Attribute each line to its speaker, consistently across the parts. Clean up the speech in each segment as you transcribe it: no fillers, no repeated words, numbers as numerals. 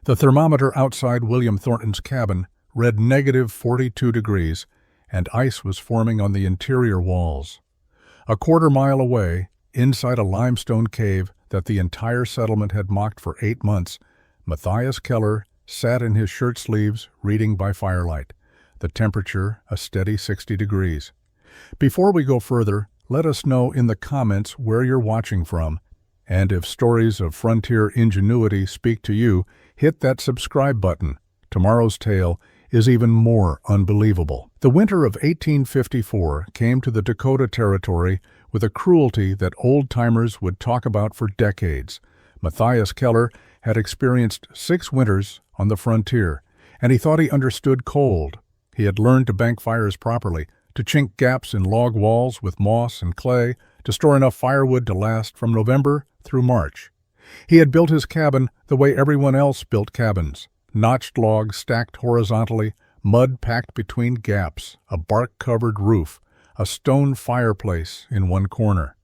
Speaker 1: The thermometer outside William Thornton's cabin read negative 42 degrees, and ice was forming on the interior walls. A quarter-mile away, inside a limestone cave that the entire settlement had mocked for 8 months, Matthias Keller sat in his shirt sleeves reading by firelight, the temperature a steady 60 degrees. Before we go further, let us know in the comments where you're watching from, and if stories of frontier ingenuity speak to you, hit that subscribe button. Tomorrow's tale is even more unbelievable. The winter of 1854 came to the Dakota Territory with a cruelty that old-timers would talk about for decades. Matthias Keller had experienced 6 winters on the frontier, and he thought he understood cold. He had learned to bank fires properly, to chink gaps in log walls with moss and clay, to store enough firewood to last from November through March. He had built his cabin the way everyone else built cabins: notched logs stacked horizontally, mud packed between gaps, a bark-covered roof, a stone fireplace in one corner.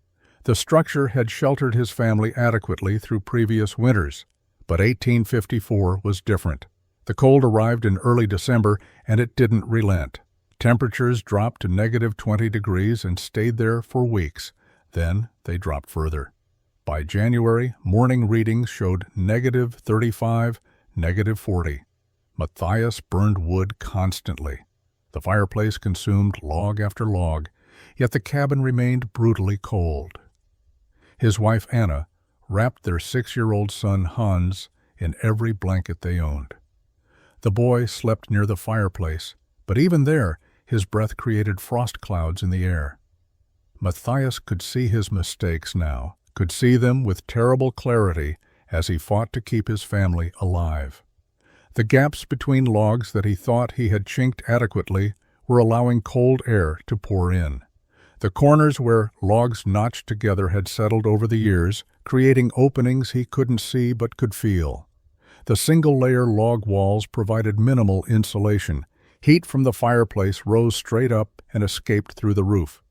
Speaker 1: The structure had sheltered his family adequately through previous winters, but 1854 was different. The cold arrived in early December, and it didn't relent. Temperatures dropped to negative 20 degrees and stayed there for weeks. Then they dropped further. By January, morning readings showed negative 35, negative 40. Matthias burned wood constantly. The fireplace consumed log after log, yet the cabin remained brutally cold. His wife Anna wrapped their 6-year-old son Hans in every blanket they owned. The boy slept near the fireplace, but even there his breath created frost clouds in the air. Matthias could see his mistakes now, could see them with terrible clarity as he fought to keep his family alive. The gaps between logs that he thought he had chinked adequately were allowing cold air to pour in. The corners where logs notched together had settled over the years, creating openings he couldn't see but could feel. The single-layer log walls provided minimal insulation. Heat from the fireplace rose straight up and escaped through the roof.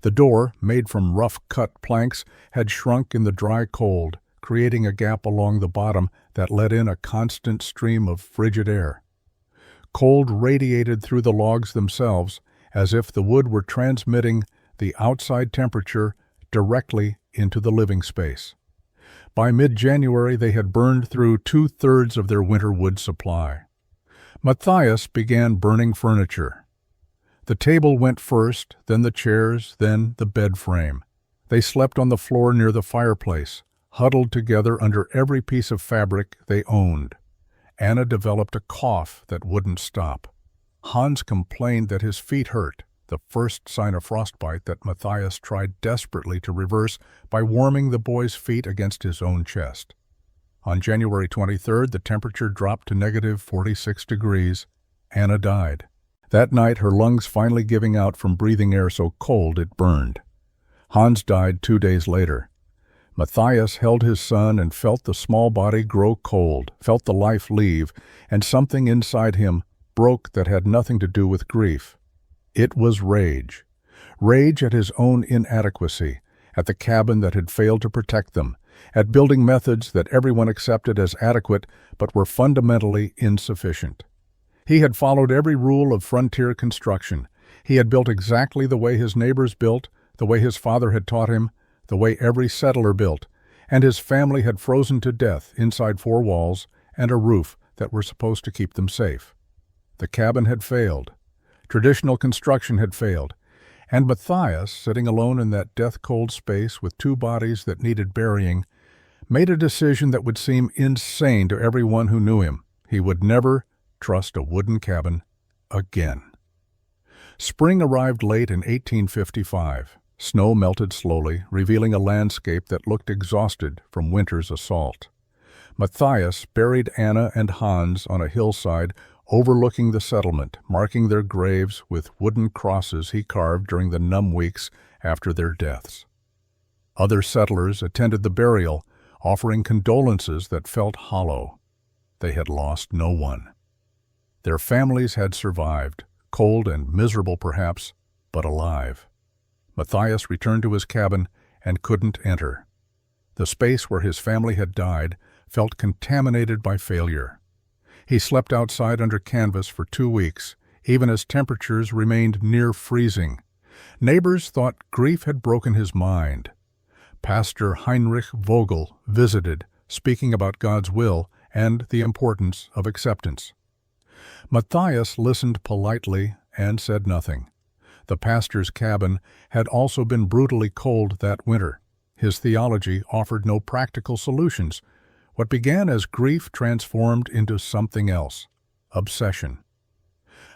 Speaker 1: The door, made from rough-cut planks, had shrunk in the dry cold, creating a gap along the bottom that let in a constant stream of frigid air. Cold radiated through the logs themselves, as if the wood were transmitting the outside temperature directly into the living space. By mid-January, they had burned through 2/3 of their winter wood supply. Matthias began burning furniture. The table went first, then the chairs, then the bed frame. They slept on the floor near the fireplace, huddled together under every piece of fabric they owned. Anna developed a cough that wouldn't stop. Hans complained that his feet hurt, the first sign of frostbite that Matthias tried desperately to reverse by warming the boy's feet against his own chest. On January 23rd, the temperature dropped to negative 46 degrees. Anna died. That night, her lungs finally giving out from breathing air so cold it burned. Hans died 2 days later. Matthias held his son and felt the small body grow cold, felt the life leave, and something inside him broke that had nothing to do with grief. It was rage. Rage at his own inadequacy, at the cabin that had failed to protect them, at building methods that everyone accepted as adequate but were fundamentally insufficient. He had followed every rule of frontier construction. He had built exactly the way his neighbors built, the way his father had taught him, the way every settler built, and his family had frozen to death inside 4 walls and a roof that were supposed to keep them safe. The cabin had failed. Traditional construction had failed, and Matthias, sitting alone in that death-cold space with 2 bodies that needed burying, made a decision that would seem insane to everyone who knew him. He would never trust a wooden cabin again. Spring arrived late in 1855. Snow melted slowly, revealing a landscape that looked exhausted from winter's assault. Matthias buried Anna and Hans on a hillside overlooking the settlement, marking their graves with wooden crosses he carved during the numb weeks after their deaths. Other settlers attended the burial, offering condolences that felt hollow. They had lost no one. Their families had survived, cold and miserable perhaps, but alive. Matthias returned to his cabin and couldn't enter. The space where his family had died felt contaminated by failure. He slept outside under canvas for 2 weeks, even as temperatures remained near freezing. Neighbors thought grief had broken his mind. Pastor Heinrich Vogel visited, speaking about God's will and the importance of acceptance. Matthias listened politely and said nothing. The pastor's cabin had also been brutally cold that winter. His theology offered no practical solutions. What began as grief transformed into something else: obsession.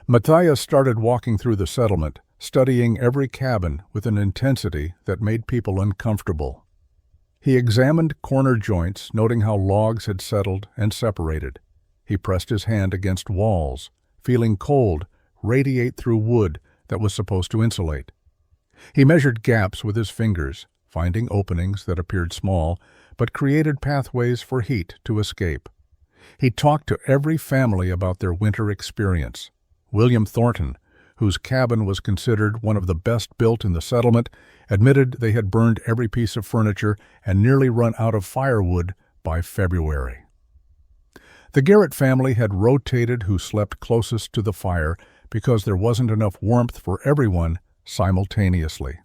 Speaker 1: Matthias started walking through the settlement, studying every cabin with an intensity that made people uncomfortable. He examined corner joints, noting how logs had settled and separated. He pressed his hand against walls, feeling cold radiate through wood that was supposed to insulate. He measured gaps with his fingers, finding openings that appeared small, but created pathways for heat to escape. He talked to every family about their winter experience. William Thornton, whose cabin was considered one of the best built in the settlement, admitted they had burned every piece of furniture and nearly run out of firewood by February. The Garrett family had rotated who slept closest to the fire because there wasn't enough warmth for everyone simultaneously.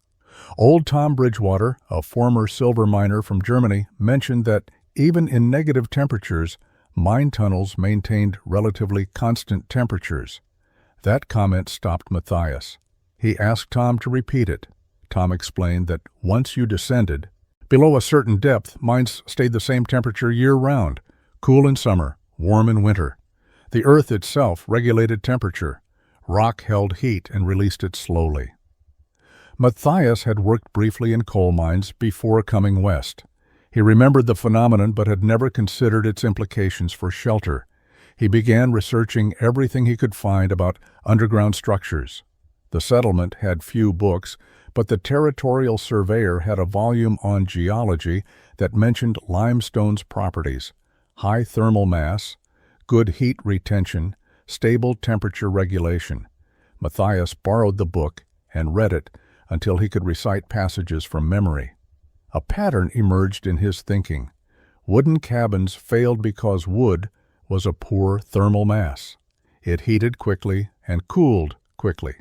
Speaker 1: Old Tom Bridgewater, a former silver miner from Germany, mentioned that even in negative temperatures, mine tunnels maintained relatively constant temperatures. That comment stopped Matthias. He asked Tom to repeat it. Tom explained that once you descended, below a certain depth, mines stayed the same temperature year-round, cool in summer, warm in winter. The earth itself regulated temperature. Rock held heat and released it slowly. Matthias had worked briefly in coal mines before coming west. He remembered the phenomenon but had never considered its implications for shelter. He began researching everything he could find about underground structures. The settlement had few books, but the territorial surveyor had a volume on geology that mentioned limestone's properties: high thermal mass, good heat retention, stable temperature regulation. Matthias borrowed the book and read it until he could recite passages from memory. A pattern emerged in his thinking. Wooden cabins failed because wood was a poor thermal mass. It heated quickly and cooled quickly.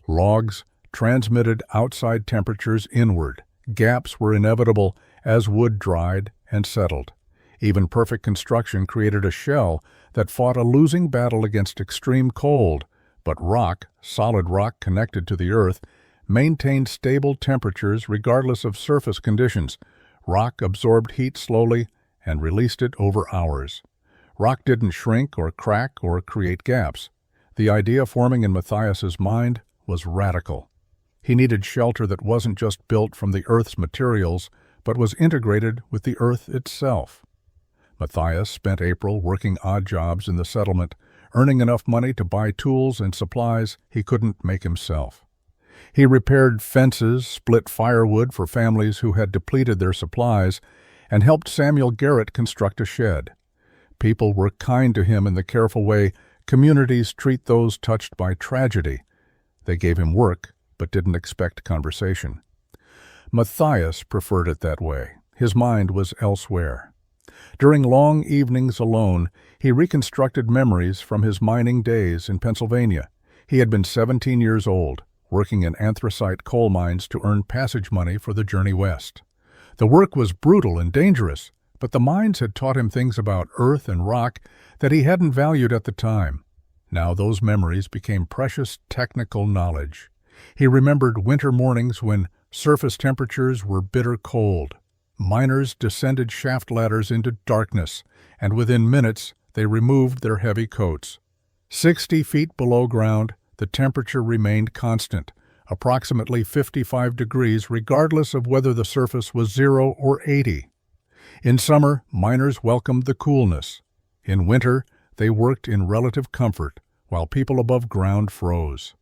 Speaker 1: Logs transmitted outside temperatures inward. Gaps were inevitable as wood dried and settled. Even perfect construction created a shell that fought a losing battle against extreme cold, but rock, solid rock connected to the earth, maintained stable temperatures regardless of surface conditions. Rock absorbed heat slowly and released it over hours. Rock didn't shrink or crack or create gaps. The idea forming in Matthias's mind was radical. He needed shelter that wasn't just built from the earth's materials, but was integrated with the earth itself. Matthias spent April working odd jobs in the settlement, earning enough money to buy tools and supplies he couldn't make himself. He repaired fences, split firewood for families who had depleted their supplies, and helped Samuel Garrett construct a shed. People were kind to him in the careful way communities treat those touched by tragedy. They gave him work, but didn't expect conversation. Matthias preferred it that way. His mind was elsewhere. During long evenings alone, he reconstructed memories from his mining days in Pennsylvania. He had been 17 years old, working in anthracite coal mines to earn passage money for the journey west. The work was brutal and dangerous, but the mines had taught him things about earth and rock that he hadn't valued at the time. Now those memories became precious technical knowledge. He remembered winter mornings when surface temperatures were bitter cold. Miners descended shaft ladders into darkness, and within minutes they removed their heavy coats. 60 feet below ground, the temperature remained constant, approximately 55 degrees regardless of whether the surface was 0 or 80. In summer, miners welcomed the coolness. In winter, they worked in relative comfort, while people above ground froze.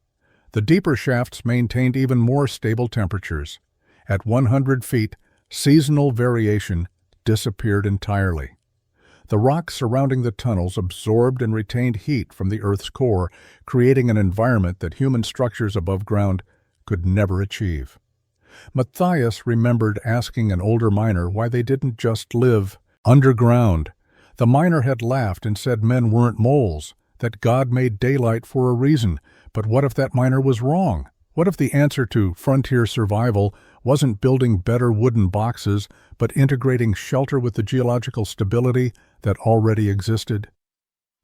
Speaker 1: The deeper shafts maintained even more stable temperatures. At 100 feet, seasonal variation disappeared entirely. The rock surrounding the tunnels absorbed and retained heat from the Earth's core, creating an environment that human structures above ground could never achieve. Matthias remembered asking an older miner why they didn't just live underground. The miner had laughed and said men weren't moles, that God made daylight for a reason. But what if that miner was wrong? What if the answer to frontier survival wasn't building better wooden boxes, but integrating shelter with the geological stability that already existed?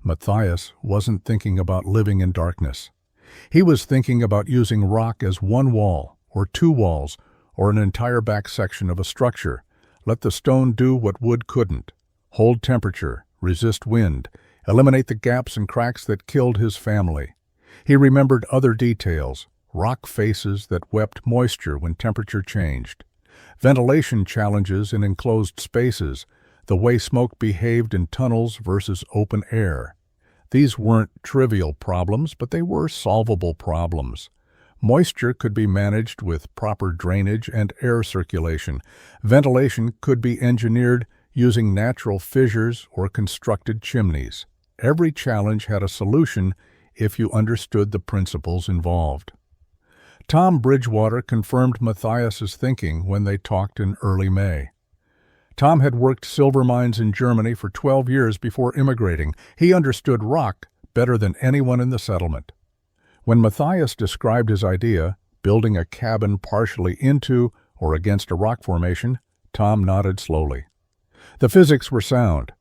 Speaker 1: Matthias wasn't thinking about living in darkness. He was thinking about using rock as one wall, or two walls, or an entire back section of a structure. Let the stone do what wood couldn't: hold temperature, resist wind, eliminate the gaps and cracks that killed his family. He remembered other details: rock faces that wept moisture when temperature changed, ventilation challenges in enclosed spaces, the way smoke behaved in tunnels versus open air. These weren't trivial problems, but they were solvable problems. Moisture could be managed with proper drainage and air circulation. Ventilation could be engineered using natural fissures or constructed chimneys. Every challenge had a solution if you understood the principles involved. Tom Bridgewater confirmed Matthias's thinking when they talked in early May. Tom had worked silver mines in Germany for 12 years before immigrating. He understood rock better than anyone in the settlement. When Matthias described his idea, building a cabin partially into or against a rock formation, Tom nodded slowly. The physics were sound.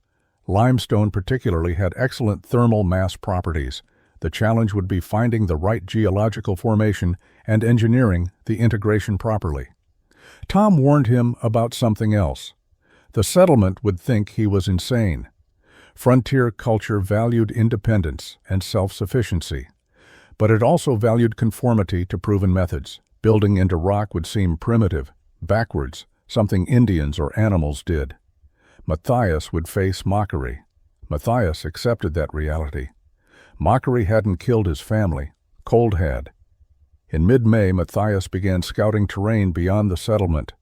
Speaker 1: Limestone particularly had excellent thermal mass properties. The challenge would be finding the right geological formation and engineering the integration properly. Tom warned him about something else. The settlement would think he was insane. Frontier culture valued independence and self-sufficiency, but it also valued conformity to proven methods. Building into rock would seem primitive, backwards, something Indians or animals did. Matthias would face mockery. Matthias accepted that reality. Mockery hadn't killed his family. Cold had. In mid-May, Matthias began scouting terrain beyond the settlement.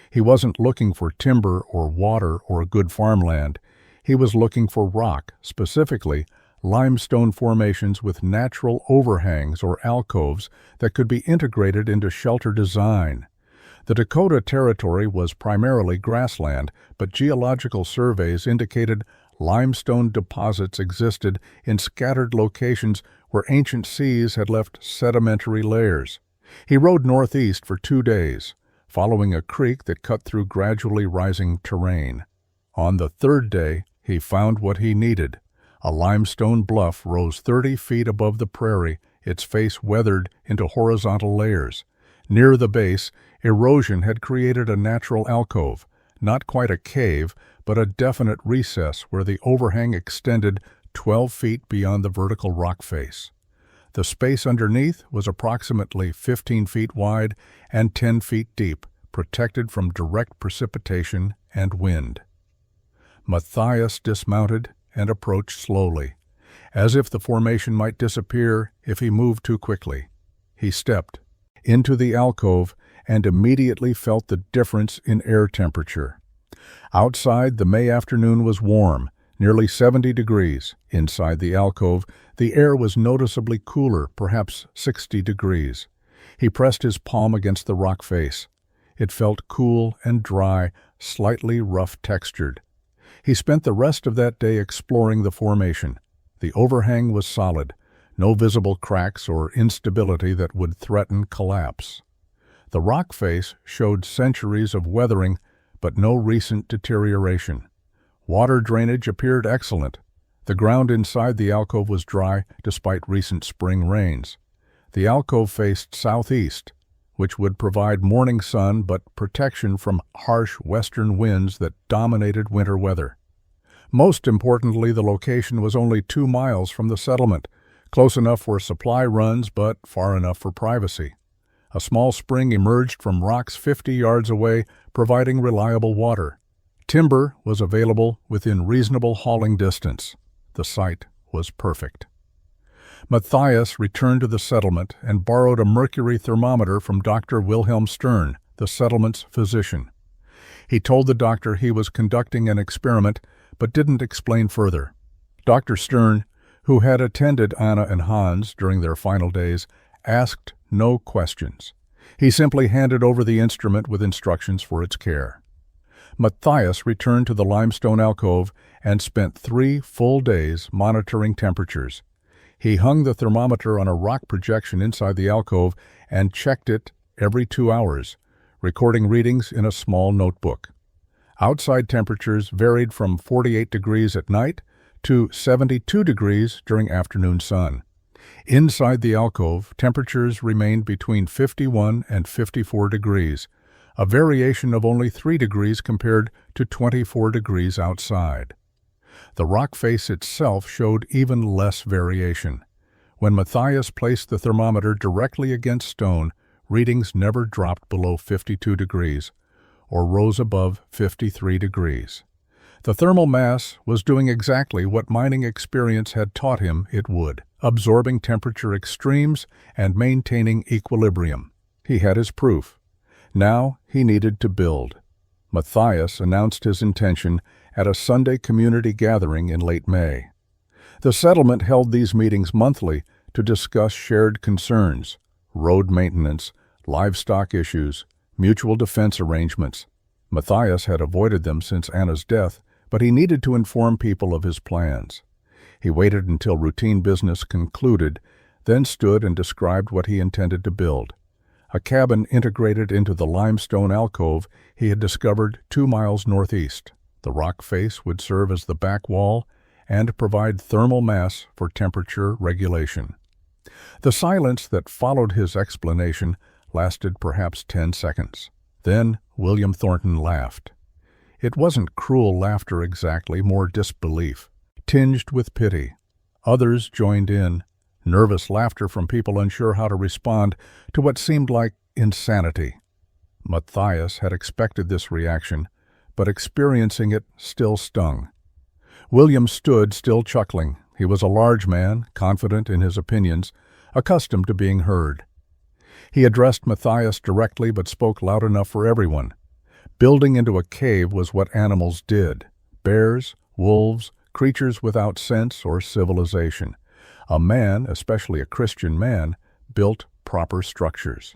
Speaker 1: He wasn't looking for timber or water or good farmland. He was looking for rock, specifically limestone formations with natural overhangs or alcoves that could be integrated into shelter design. The Dakota Territory was primarily grassland, but geological surveys indicated limestone deposits existed in scattered locations where ancient seas had left sedimentary layers. He rode northeast for 2 days, following a creek that cut through gradually rising terrain. On the third day, he found what he needed. A limestone bluff rose 30 feet above the prairie, its face weathered into horizontal layers. Near the base, erosion had created a natural alcove, not quite a cave, but a definite recess where the overhang extended 12 feet beyond the vertical rock face. The space underneath was approximately 15 feet wide and 10 feet deep, protected from direct precipitation and wind. Matthias dismounted and approached slowly, as if the formation might disappear if he moved too quickly. He stepped into the alcove and immediately felt the difference in air temperature. Outside, the May afternoon was warm, nearly 70 degrees. Inside the alcove, the air was noticeably cooler, perhaps 60 degrees. He pressed his palm against the rock face. It felt cool and dry, slightly rough-textured. He spent the rest of that day exploring the formation. The overhang was solid, no visible cracks or instability that would threaten collapse. The rock face showed centuries of weathering, but no recent deterioration. Water drainage appeared excellent. The ground inside the alcove was dry despite recent spring rains. The alcove faced southeast, which would provide morning sun but protection from harsh western winds that dominated winter weather. Most importantly, the location was only 2 miles from the settlement, close enough for supply runs but far enough for privacy. A small spring emerged from rocks 50 yards away, providing reliable water. Timber was available within reasonable hauling distance. The site was perfect. Matthias returned to the settlement and borrowed a mercury thermometer from Dr. Wilhelm Stern, the settlement's physician. He told the doctor he was conducting an experiment, but didn't explain further. Dr. Stern, who had attended Anna and Hans during their final days, asked no questions. He simply handed over the instrument with instructions for its care. Matthias returned to the limestone alcove and spent 3 full days monitoring temperatures. He hung the thermometer on a rock projection inside the alcove and checked it every 2 hours, recording readings in a small notebook. Outside temperatures varied from 48 degrees at night to 72 degrees during afternoon sun. Inside the alcove, temperatures remained between 51 and 54 degrees, a variation of only 3 degrees compared to 24 degrees outside. The rock face itself showed even less variation. When Matthias placed the thermometer directly against stone, readings never dropped below 52 degrees or rose above 53 degrees. The thermal mass was doing exactly what mining experience had taught him it would, absorbing temperature extremes and maintaining equilibrium. He had his proof. Now he needed to build. Matthias announced his intention at a Sunday community gathering in late May. The settlement held these meetings monthly to discuss shared concerns, road maintenance, livestock issues, mutual defense arrangements. Matthias had avoided them since Anna's death, but he needed to inform people of his plans. He waited until routine business concluded, then stood and described what he intended to build. A cabin integrated into the limestone alcove he had discovered 2 miles northeast. The rock face would serve as the back wall and provide thermal mass for temperature regulation. The silence that followed his explanation lasted perhaps 10 seconds. Then William Thornton laughed. It wasn't cruel laughter exactly, more disbelief, tinged with pity. Others joined in, nervous laughter from people unsure how to respond to what seemed like insanity. Matthias had expected this reaction, but experiencing it still stung. William stood, still chuckling. He was a large man, confident in his opinions, accustomed to being heard. He addressed Matthias directly but spoke loud enough for everyone. Building into a cave was what animals did. Bears, wolves, creatures without sense or civilization. A man, especially a Christian man, built proper structures.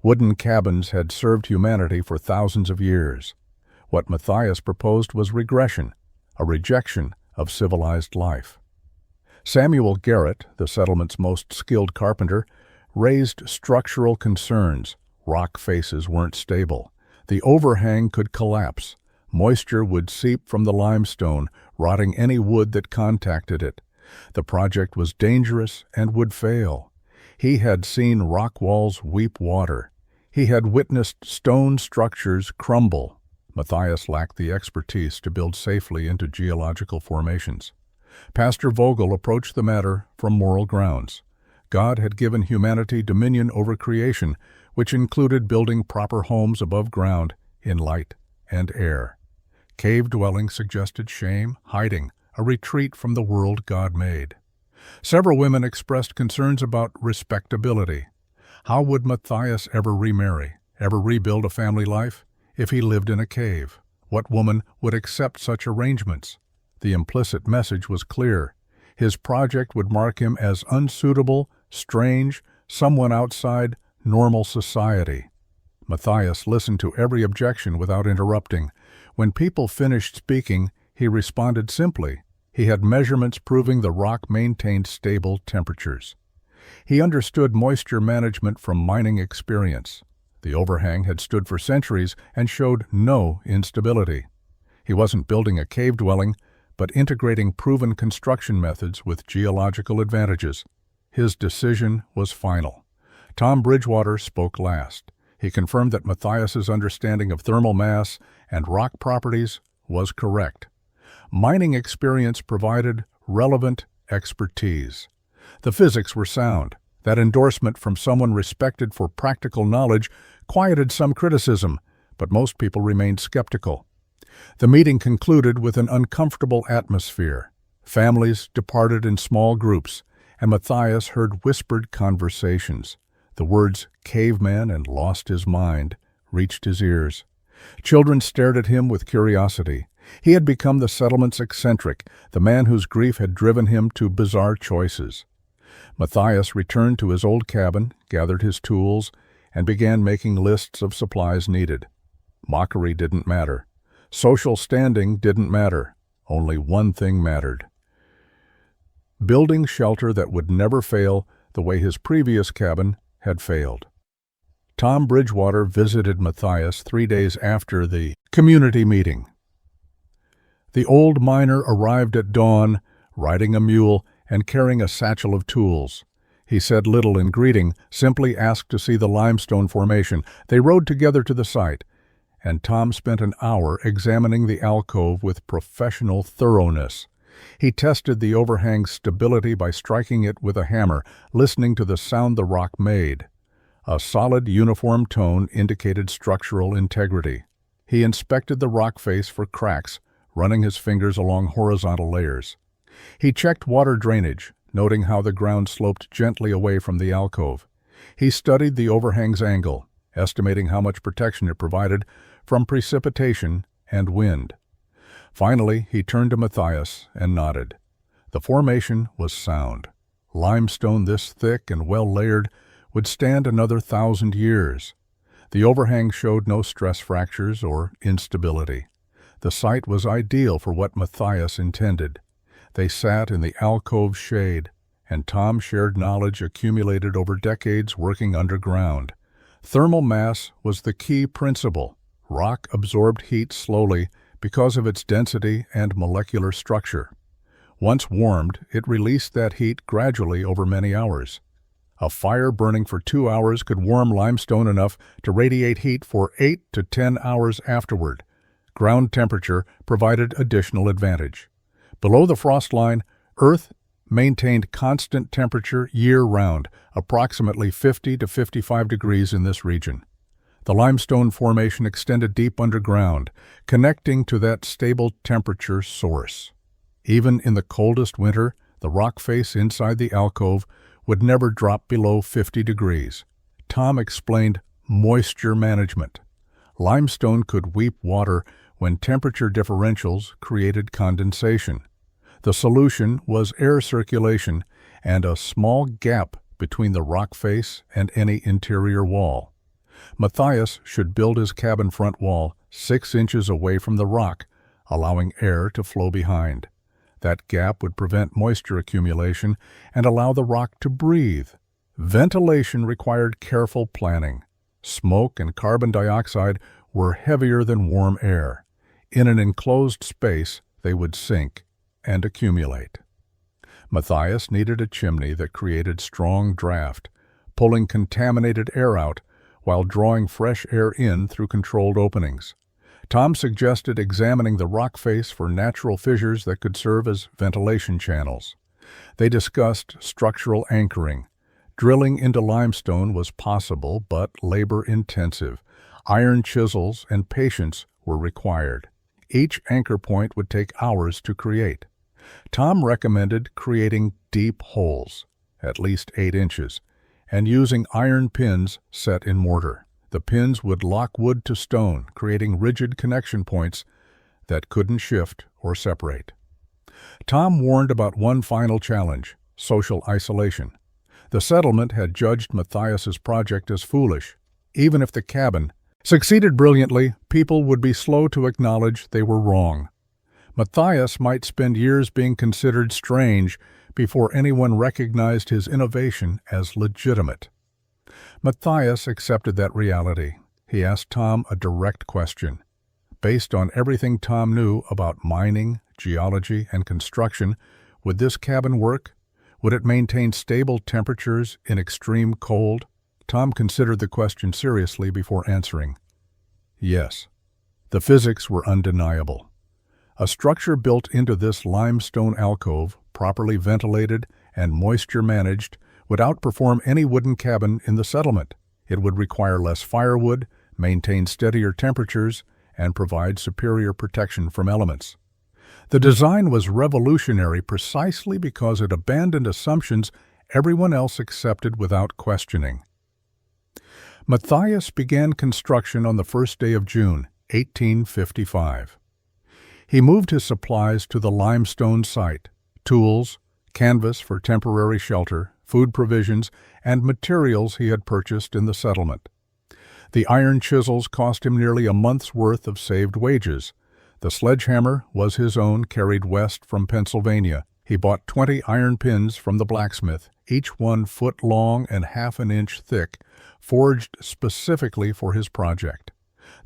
Speaker 1: Wooden cabins had served humanity for thousands of years. What Matthias proposed was regression, a rejection of civilized life. Samuel Garrett, the settlement's most skilled carpenter, raised structural concerns. Rock faces weren't stable. The overhang could collapse. Moisture would seep from the limestone, rotting any wood that contacted it. The project was dangerous and would fail. He had seen rock walls weep water. He had witnessed stone structures crumble. Matthias lacked the expertise to build safely into geological formations. Pastor Vogel approached the matter from moral grounds. God had given humanity dominion over creation, which included building proper homes above ground in light and air. Cave dwelling suggested shame, hiding, a retreat from the world God made. Several women expressed concerns about respectability. How would Matthias ever remarry, ever rebuild a family life, if he lived in a cave? What woman would accept such arrangements? The implicit message was clear. His project would mark him as unsuitable, strange, someone outside normal society. Matthias listened to every objection without interrupting. When people finished speaking, he responded simply. He had measurements proving the rock maintained stable temperatures. He understood moisture management from mining experience. The overhang had stood for centuries and showed no instability. He wasn't building a cave dwelling, but integrating proven construction methods with geological advantages. His decision was final. Tom Bridgewater spoke last. He confirmed that Matthias's understanding of thermal mass and rock properties was correct. Mining experience provided relevant expertise. The physics were sound. That endorsement from someone respected for practical knowledge quieted some criticism, but most people remained skeptical. The meeting concluded with an uncomfortable atmosphere. Families departed in small groups, and Matthias heard whispered conversations. The words caveman and lost his mind reached his ears. Children stared at him with curiosity. He had become the settlement's eccentric, the man whose grief had driven him to bizarre choices. Matthias returned to his old cabin, gathered his tools, and began making lists of supplies needed. Mockery didn't matter. Social standing didn't matter. Only one thing mattered: building shelter that would never fail the way his previous cabin had failed. Tom Bridgewater visited Matthias 3 days after the community meeting. The old miner arrived at dawn, riding a mule and carrying a satchel of tools. He said little in greeting, simply asked to see the limestone formation. They rode together to the site, and Tom spent an hour examining the alcove with professional thoroughness. He tested the overhang's stability by striking it with a hammer, listening to the sound the rock made. A solid, uniform tone indicated structural integrity. He inspected the rock face for cracks, running his fingers along horizontal layers. He checked water drainage, noting how the ground sloped gently away from the alcove. He studied the overhang's angle, estimating how much protection it provided from precipitation and wind. Finally, he turned to Matthias and nodded. The formation was sound. Limestone this thick and well-layered would stand another 1,000 years. The overhang showed no stress fractures or instability. The site was ideal for what Matthias intended. They sat in the alcove's shade, and Tom shared knowledge accumulated over decades working underground. Thermal mass was the key principle. Rock absorbed heat slowly because of its density and molecular structure. Once warmed, it released that heat gradually over many hours. A fire burning for 2 hours could warm limestone enough to radiate heat for 8 to 10 hours afterward. Ground temperature provided additional advantage. Below the frost line, Earth maintained constant temperature year-round, approximately 50 to 55 degrees in this region. The limestone formation extended deep underground, connecting to that stable temperature source. Even in the coldest winter, the rock face inside the alcove would never drop below 50 degrees. Tom explained moisture management. Limestone could weep water when temperature differentials created condensation. The solution was air circulation and a small gap between the rock face and any interior wall. Matthias should build his cabin front wall 6 inches away from the rock, allowing air to flow behind. That gap would prevent moisture accumulation and allow the rock to breathe. Ventilation required careful planning. Smoke and carbon dioxide were heavier than warm air. In an enclosed space, they would sink and accumulate. Matthias needed a chimney that created strong draft, pulling contaminated air out while drawing fresh air in through controlled openings. Tom suggested examining the rock face for natural fissures that could serve as ventilation channels. They discussed structural anchoring. Drilling into limestone was possible but labor-intensive. Iron chisels and patience were required. Each anchor point would take hours to create. Tom recommended creating deep holes, at least 8 inches, and using iron pins set in mortar. The pins would lock wood to stone, creating rigid connection points that couldn't shift or separate. Tom warned about one final challenge: social isolation. The settlement had judged Matthias's project as foolish. Even if the cabin succeeded brilliantly, people would be slow to acknowledge they were wrong. Matthias might spend years being considered strange before anyone recognized his innovation as legitimate. Matthias accepted that reality. He asked Tom a direct question. Based on everything Tom knew about mining, geology, and construction, would this cabin work? Would it maintain stable temperatures in extreme cold? Tom considered the question seriously before answering. Yes. The physics were undeniable. A structure built into this limestone alcove, properly ventilated and moisture managed, would outperform any wooden cabin in the settlement. It would require less firewood, maintain steadier temperatures, and provide superior protection from elements. The design was revolutionary precisely because it abandoned assumptions everyone else accepted without questioning. Matthias began construction on the first day of June, 1855. He moved his supplies to the limestone site: tools, canvas for temporary shelter, food provisions, and materials he had purchased in the settlement. The iron chisels cost him nearly a month's worth of saved wages. The sledgehammer was his own, carried west from Pennsylvania. He bought 20 iron pins from the blacksmith, each 1 foot long and half an inch thick, forged specifically for his project.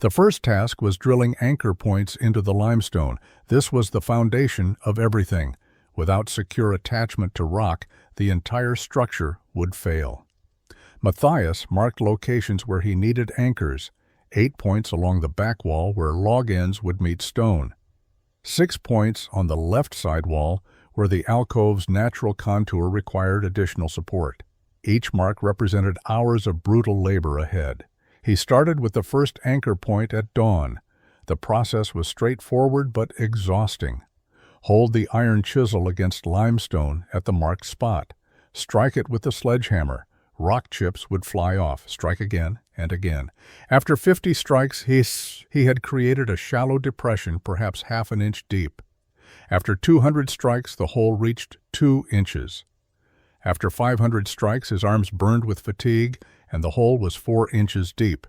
Speaker 1: The first task was drilling anchor points into the limestone. This was the foundation of everything. Without secure attachment to rock, the entire structure would fail. Matthias marked locations where he needed anchors, 8 points along the back wall where log ends would meet stone, 6 points on the left side wall where the alcove's natural contour required additional support. Each mark represented hours of brutal labor ahead. He started with the first anchor point at dawn. The process was straightforward but exhausting. Hold the iron chisel against limestone at the marked spot. Strike it with the sledgehammer. Rock chips would fly off. Strike again and again. After 50 strikes, he had created a shallow depression, perhaps half an inch deep. After 200 strikes, the hole reached 2 inches. After 500 strikes, his arms burned with fatigue, and the hole was 4 inches deep.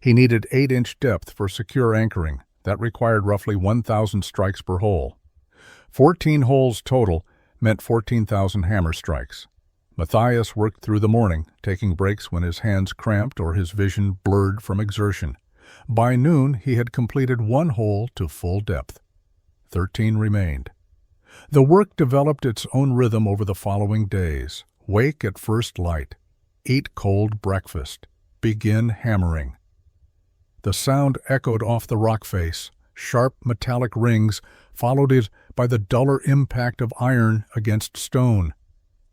Speaker 1: He needed 8-inch depth for secure anchoring. That required roughly 1,000 strikes per hole. 14 holes total meant 14,000 hammer strikes. Matthias worked through the morning, taking breaks when his hands cramped or his vision blurred from exertion. By noon, he had completed 1 hole to full depth. 13 remained. The work developed its own rhythm over the following days. Wake at first light. Eat cold breakfast. Begin hammering. The sound echoed off the rock face. Sharp metallic rings followed it by the duller impact of iron against stone.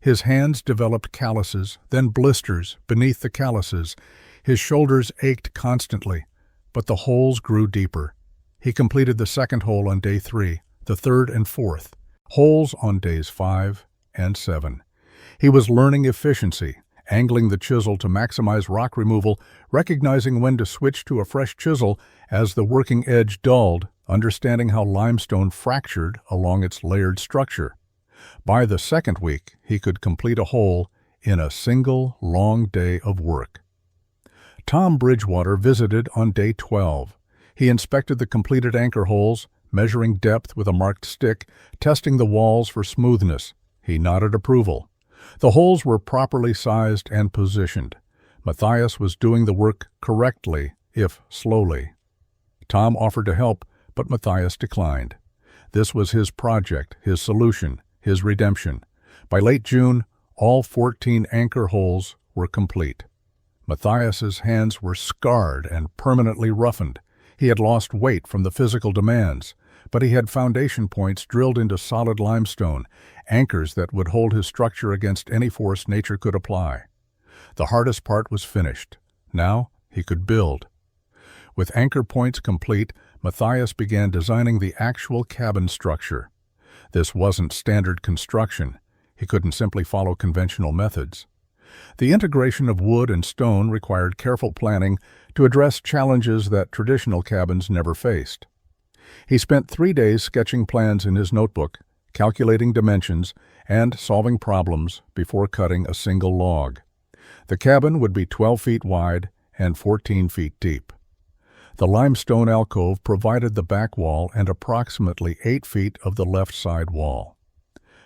Speaker 1: His hands developed calluses, then blisters beneath the calluses. His shoulders ached constantly, but the holes grew deeper. He completed the second hole on day 3, the third and fourth, holes on days 5 and 7. He was learning efficiency, angling the chisel to maximize rock removal, recognizing when to switch to a fresh chisel as the working edge dulled, understanding how limestone fractured along its layered structure. By the second week, he could complete a hole in a single long day of work. Tom Bridgewater visited on day 12. He inspected the completed anchor holes, measuring depth with a marked stick, testing the walls for smoothness. He nodded approval. The holes were properly sized and positioned. Matthias was doing the work correctly, if slowly. Tom offered to help, but Matthias declined. This was his project, his solution, his redemption. By late June, all 14 anchor holes were complete. Matthias's hands were scarred and permanently roughened. He had lost weight from the physical demands, but he had foundation points drilled into solid limestone, anchors that would hold his structure against any force nature could apply. The hardest part was finished. Now he could build. With anchor points complete, Matthias began designing the actual cabin structure. This wasn't standard construction. He couldn't simply follow conventional methods. The integration of wood and stone required careful planning to address challenges that traditional cabins never faced. He spent 3 days sketching plans in his notebook, calculating dimensions, and solving problems before cutting a single log. The cabin would be 12 feet wide and 14 feet deep. The limestone alcove provided the back wall and approximately 8 feet of the left side wall.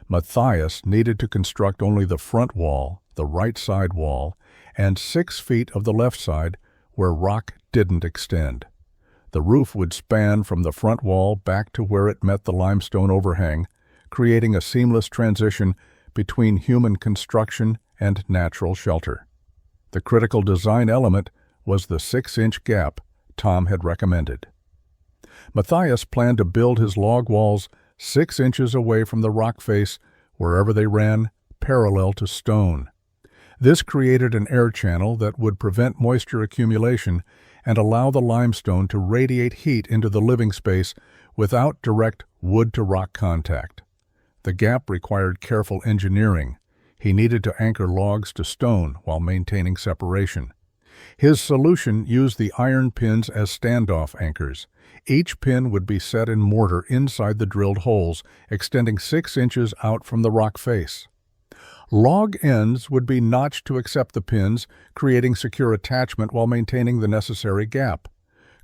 Speaker 1: Matthias needed to construct only the front wall, the right side wall, and 6 feet of the left side where rock didn't extend. The roof would span from the front wall back to where it met the limestone overhang, creating a seamless transition between human construction and natural shelter. The critical design element was the 6-inch gap Tom had recommended. Matthias planned to build his log walls 6 inches away from the rock face wherever they ran parallel to stone. This created an air channel that would prevent moisture accumulation and allow the limestone to radiate heat into the living space without direct wood-to-rock contact. The gap required careful engineering. He needed to anchor logs to stone while maintaining separation. His solution used the iron pins as standoff anchors. Each pin would be set in mortar inside the drilled holes, extending 6 inches out from the rock face. Log ends would be notched to accept the pins, creating secure attachment while maintaining the necessary gap.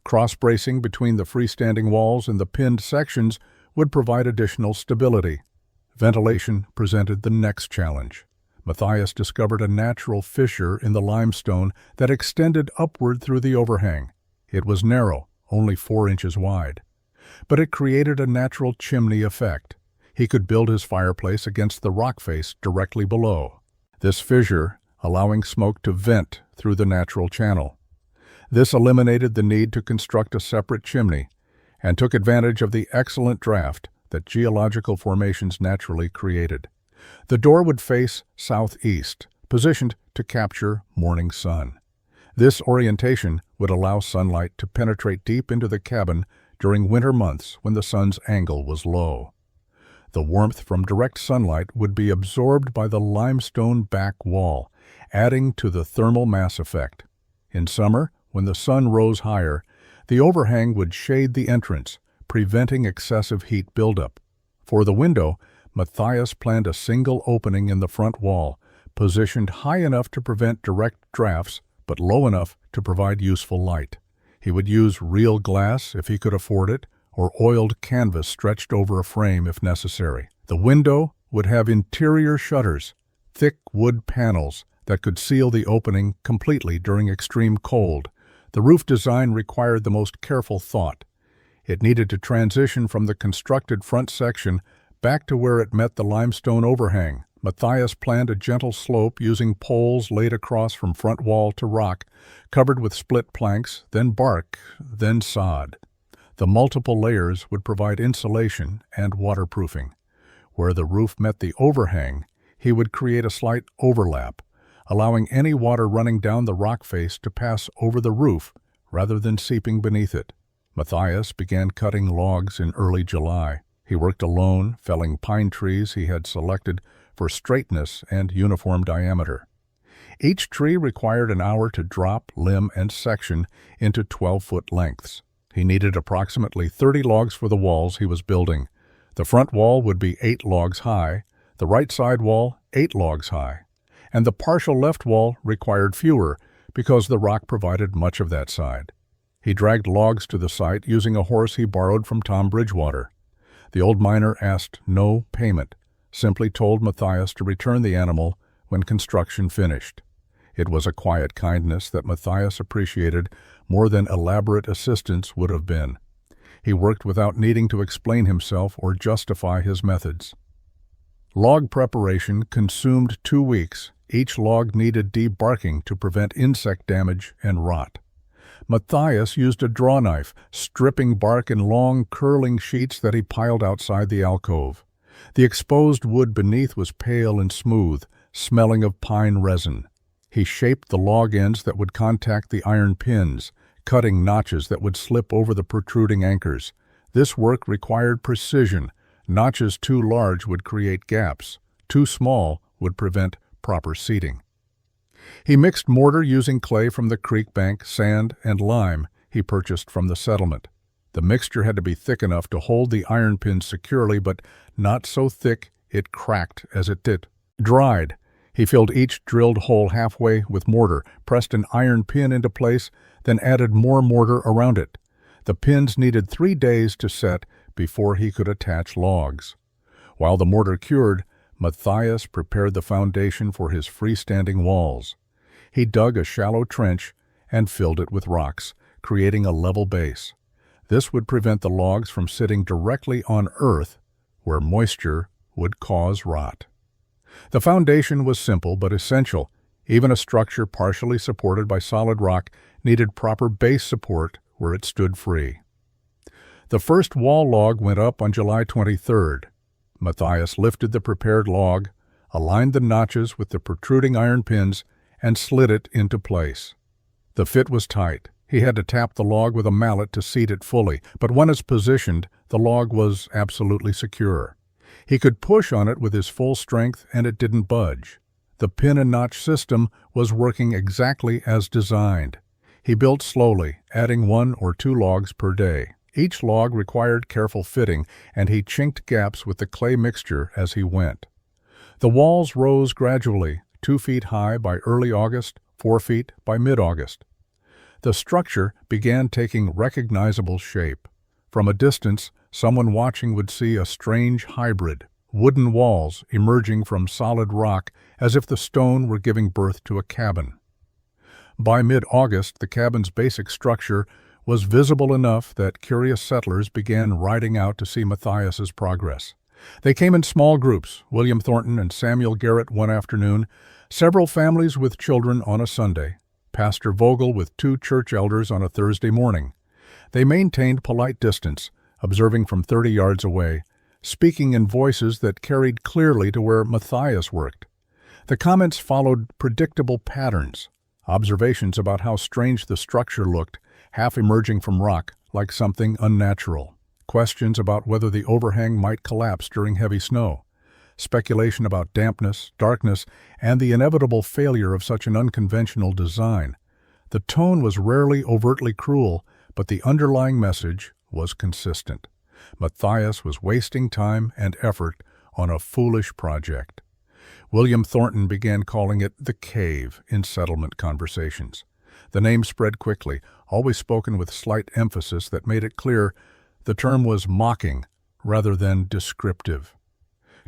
Speaker 1: Cross-bracing between the freestanding walls and the pinned sections would provide additional stability. Ventilation presented the next challenge. Matthias discovered a natural fissure in the limestone that extended upward through the overhang. It was narrow, only 4 inches wide. But it created a natural chimney effect. He could build his fireplace against the rock face directly below. This fissure allowing smoke to vent through the natural channel. This eliminated the need to construct a separate chimney and took advantage of the excellent draft that geological formations naturally created. The door would face southeast, positioned to capture morning sun. This orientation would allow sunlight to penetrate deep into the cabin during winter months when the sun's angle was low. The warmth from direct sunlight would be absorbed by the limestone back wall, adding to the thermal mass effect. In summer, when the sun rose higher, the overhang would shade the entrance, preventing excessive heat buildup. For the window, Matthias planned a single opening in the front wall, positioned high enough to prevent direct drafts, but low enough to provide useful light. He would use real glass if he could afford it, or oiled canvas stretched over a frame if necessary. The window would have interior shutters, thick wood panels that could seal the opening completely during extreme cold. The roof design required the most careful thought. It needed to transition from the constructed front section back to where it met the limestone overhang. Matthias planned a gentle slope using poles laid across from front wall to rock, covered with split planks, then bark, then sod. The multiple layers would provide insulation and waterproofing. Where the roof met the overhang, he would create a slight overlap, allowing any water running down the rock face to pass over the roof rather than seeping beneath it. Matthias began cutting logs in early July. He worked alone, felling pine trees he had selected for straightness and uniform diameter. Each tree required an hour to drop, limb, and section into 12-foot lengths. He needed approximately 30 logs for the walls he was building. The front wall would be 8 logs high, the right side wall 8 logs high, and the partial left wall required fewer because the rock provided much of that side. He dragged logs to the site using a horse he borrowed from Tom Bridgewater. The old miner asked no payment, simply told Matthias to return the animal when construction finished. It was a quiet kindness that Matthias appreciated more than elaborate assistance would have been. He worked without needing to explain himself or justify his methods. Log preparation consumed 2 weeks. Each log needed debarking to prevent insect damage and rot. Matthias used a draw knife, stripping bark in long, curling sheets that he piled outside the alcove. The exposed wood beneath was pale and smooth, smelling of pine resin. He shaped the log ends that would contact the iron pins, cutting notches that would slip over the protruding anchors. This work required precision. Notches too large would create gaps. Too small would prevent proper seating. He mixed mortar using clay from the creek bank, sand, and lime he purchased from the settlement. The mixture had to be thick enough to hold the iron pins securely, but not so thick it cracked as it dried. He filled each drilled hole halfway with mortar, pressed an iron pin into place, then added more mortar around it. The pins needed 3 days to set before he could attach logs. While the mortar cured, Matthias prepared the foundation for his freestanding walls. He dug a shallow trench and filled it with rocks, creating a level base. This would prevent the logs from sitting directly on earth, where moisture would cause rot. The foundation was simple but essential. Even a structure partially supported by solid rock needed proper base support where it stood free. The first wall log went up on July 23rd. Matthias lifted the prepared log, aligned the notches with the protruding iron pins, and slid it into place. The fit was tight. He had to tap the log with a mallet to seat it fully, but when it's positioned, the log was absolutely secure. He could push on it with his full strength and it didn't budge. The pin and notch system was working exactly as designed. He built slowly, adding 1 or 2 logs per day. Each log required careful fitting, and he chinked gaps with the clay mixture as he went. The walls rose gradually, 2 feet high by early August, 4 feet by mid-August. The structure began taking recognizable shape. From a distance, someone watching would see a strange hybrid, wooden walls emerging from solid rock as if the stone were giving birth to a cabin. By mid-August, the cabin's basic structure was visible enough that curious settlers began riding out to see Matthias's progress. They came in small groups, William Thornton and Samuel Garrett one afternoon, several families with children on a Sunday, Pastor Vogel with 2 church elders on a Thursday morning. They maintained polite distance, observing from 30 yards away, speaking in voices that carried clearly to where Matthias worked. The comments followed predictable patterns, observations about how strange the structure looked, half emerging from rock like something unnatural. Questions about whether the overhang might collapse during heavy snow. Speculation about dampness, darkness, and the inevitable failure of such an unconventional design. The tone was rarely overtly cruel, but the underlying message was consistent. Matthias was wasting time and effort on a foolish project. William Thornton began calling it the cave in settlement conversations. The name spread quickly, always spoken with slight emphasis that made it clear the term was mocking rather than descriptive.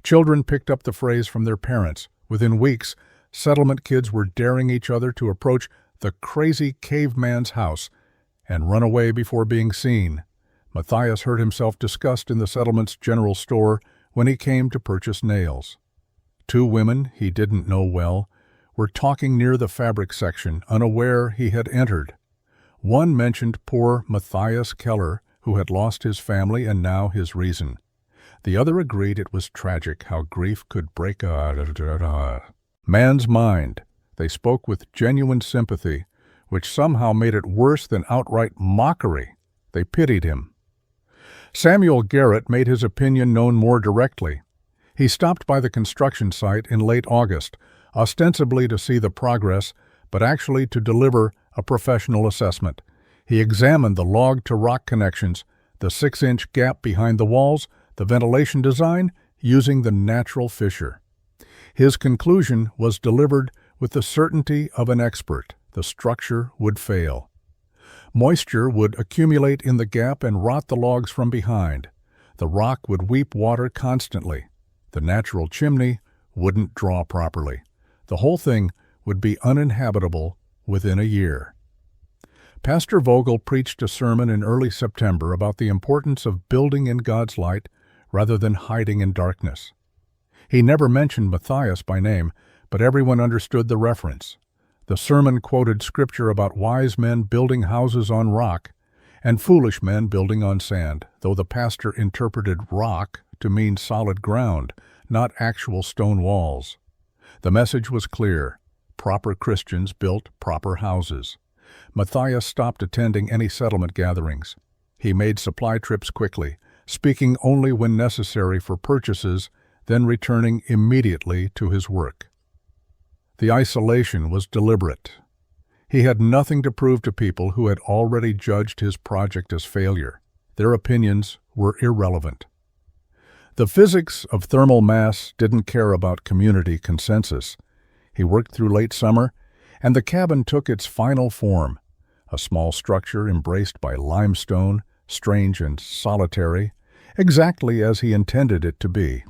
Speaker 1: Children picked up the phrase from their parents. Within weeks, settlement kids were daring each other to approach the crazy caveman's house and run away before being seen. Matthias heard himself discussed in the settlement's general store when he came to purchase nails. 2 women he didn't know well were talking near the fabric section, unaware he had entered. One mentioned poor Matthias Keller, who had lost his family and now his reason. The other agreed it was tragic how grief could break a man's mind. They spoke with genuine sympathy, which somehow made it worse than outright mockery. They pitied him. Samuel Garrett made his opinion known more directly. He stopped by the construction site in late August, ostensibly to see the progress, but actually to deliver a professional assessment. He examined the log-to-rock connections, the 6-inch gap behind the walls, the ventilation design, using the natural fissure. His conclusion was delivered with the certainty of an expert. The structure would fail. Moisture would accumulate in the gap and rot the logs from behind. The rock would weep water constantly. The natural chimney wouldn't draw properly. The whole thing would be uninhabitable within a year. Pastor Vogel preached a sermon in early September about the importance of building in God's light rather than hiding in darkness. He never mentioned Matthias by name, but everyone understood the reference. The sermon quoted scripture about wise men building houses on rock and foolish men building on sand, though the pastor interpreted rock to mean solid ground, not actual stone walls. The message was clear. Proper Christians built proper houses. Matthias stopped attending any settlement gatherings. He made supply trips quickly, speaking only when necessary for purchases, then returning immediately to his work. The isolation was deliberate. He had nothing to prove to people who had already judged his project as failure. Their opinions were irrelevant. The physics of thermal mass didn't care about community consensus. He worked through late summer, and the cabin took its final form, a small structure embraced by limestone, strange and solitary, exactly as he intended it to be.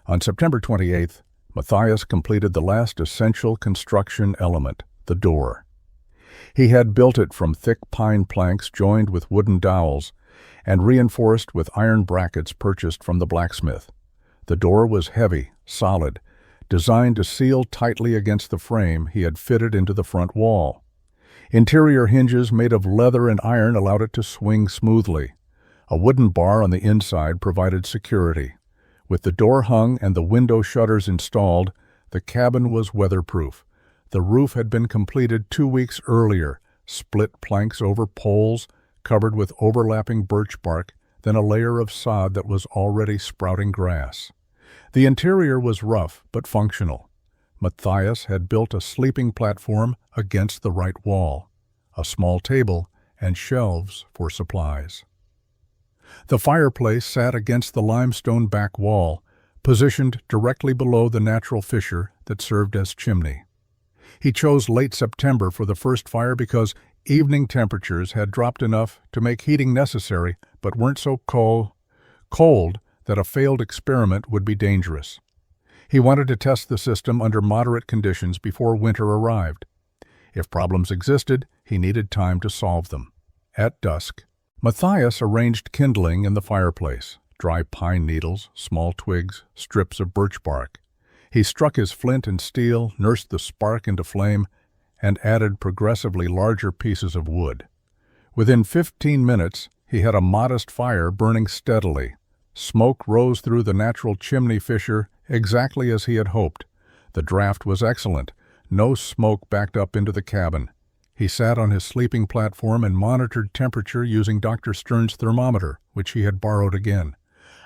Speaker 1: On September 28th, Matthias completed the last essential construction element, the door. He had built it from thick pine planks joined with wooden dowels and reinforced with iron brackets purchased from the blacksmith. The door was heavy, solid, designed to seal tightly against the frame he had fitted into the front wall. Interior hinges made of leather and iron allowed it to swing smoothly. A wooden bar on the inside provided security. With the door hung and the window shutters installed, the cabin was weatherproof. The roof had been completed 2 weeks earlier, split planks over poles, covered with overlapping birch bark, then a layer of sod that was already sprouting grass. The interior was rough but functional. Matthias had built a sleeping platform against the right wall, a small table, and shelves for supplies. The fireplace sat against the limestone back wall, positioned directly below the natural fissure that served as chimney. He chose late September for the first fire because Evening temperatures had dropped enough to make heating necessary, but weren't so cold that a failed experiment would be dangerous. He wanted to test the system under moderate conditions before winter arrived. If problems existed, he needed time to solve them. At dusk, Matthias arranged kindling in the fireplace: dry pine needles, small twigs, strips of birch bark. He struck his flint and steel, nursed the spark into flame, and added progressively larger pieces of wood. Within 15 minutes, he had a modest fire burning steadily. Smoke rose through the natural chimney fissure exactly as he had hoped. The draft was excellent. No smoke backed up into the cabin. He sat on his sleeping platform and monitored temperature using Dr. Stern's thermometer, which he had borrowed again.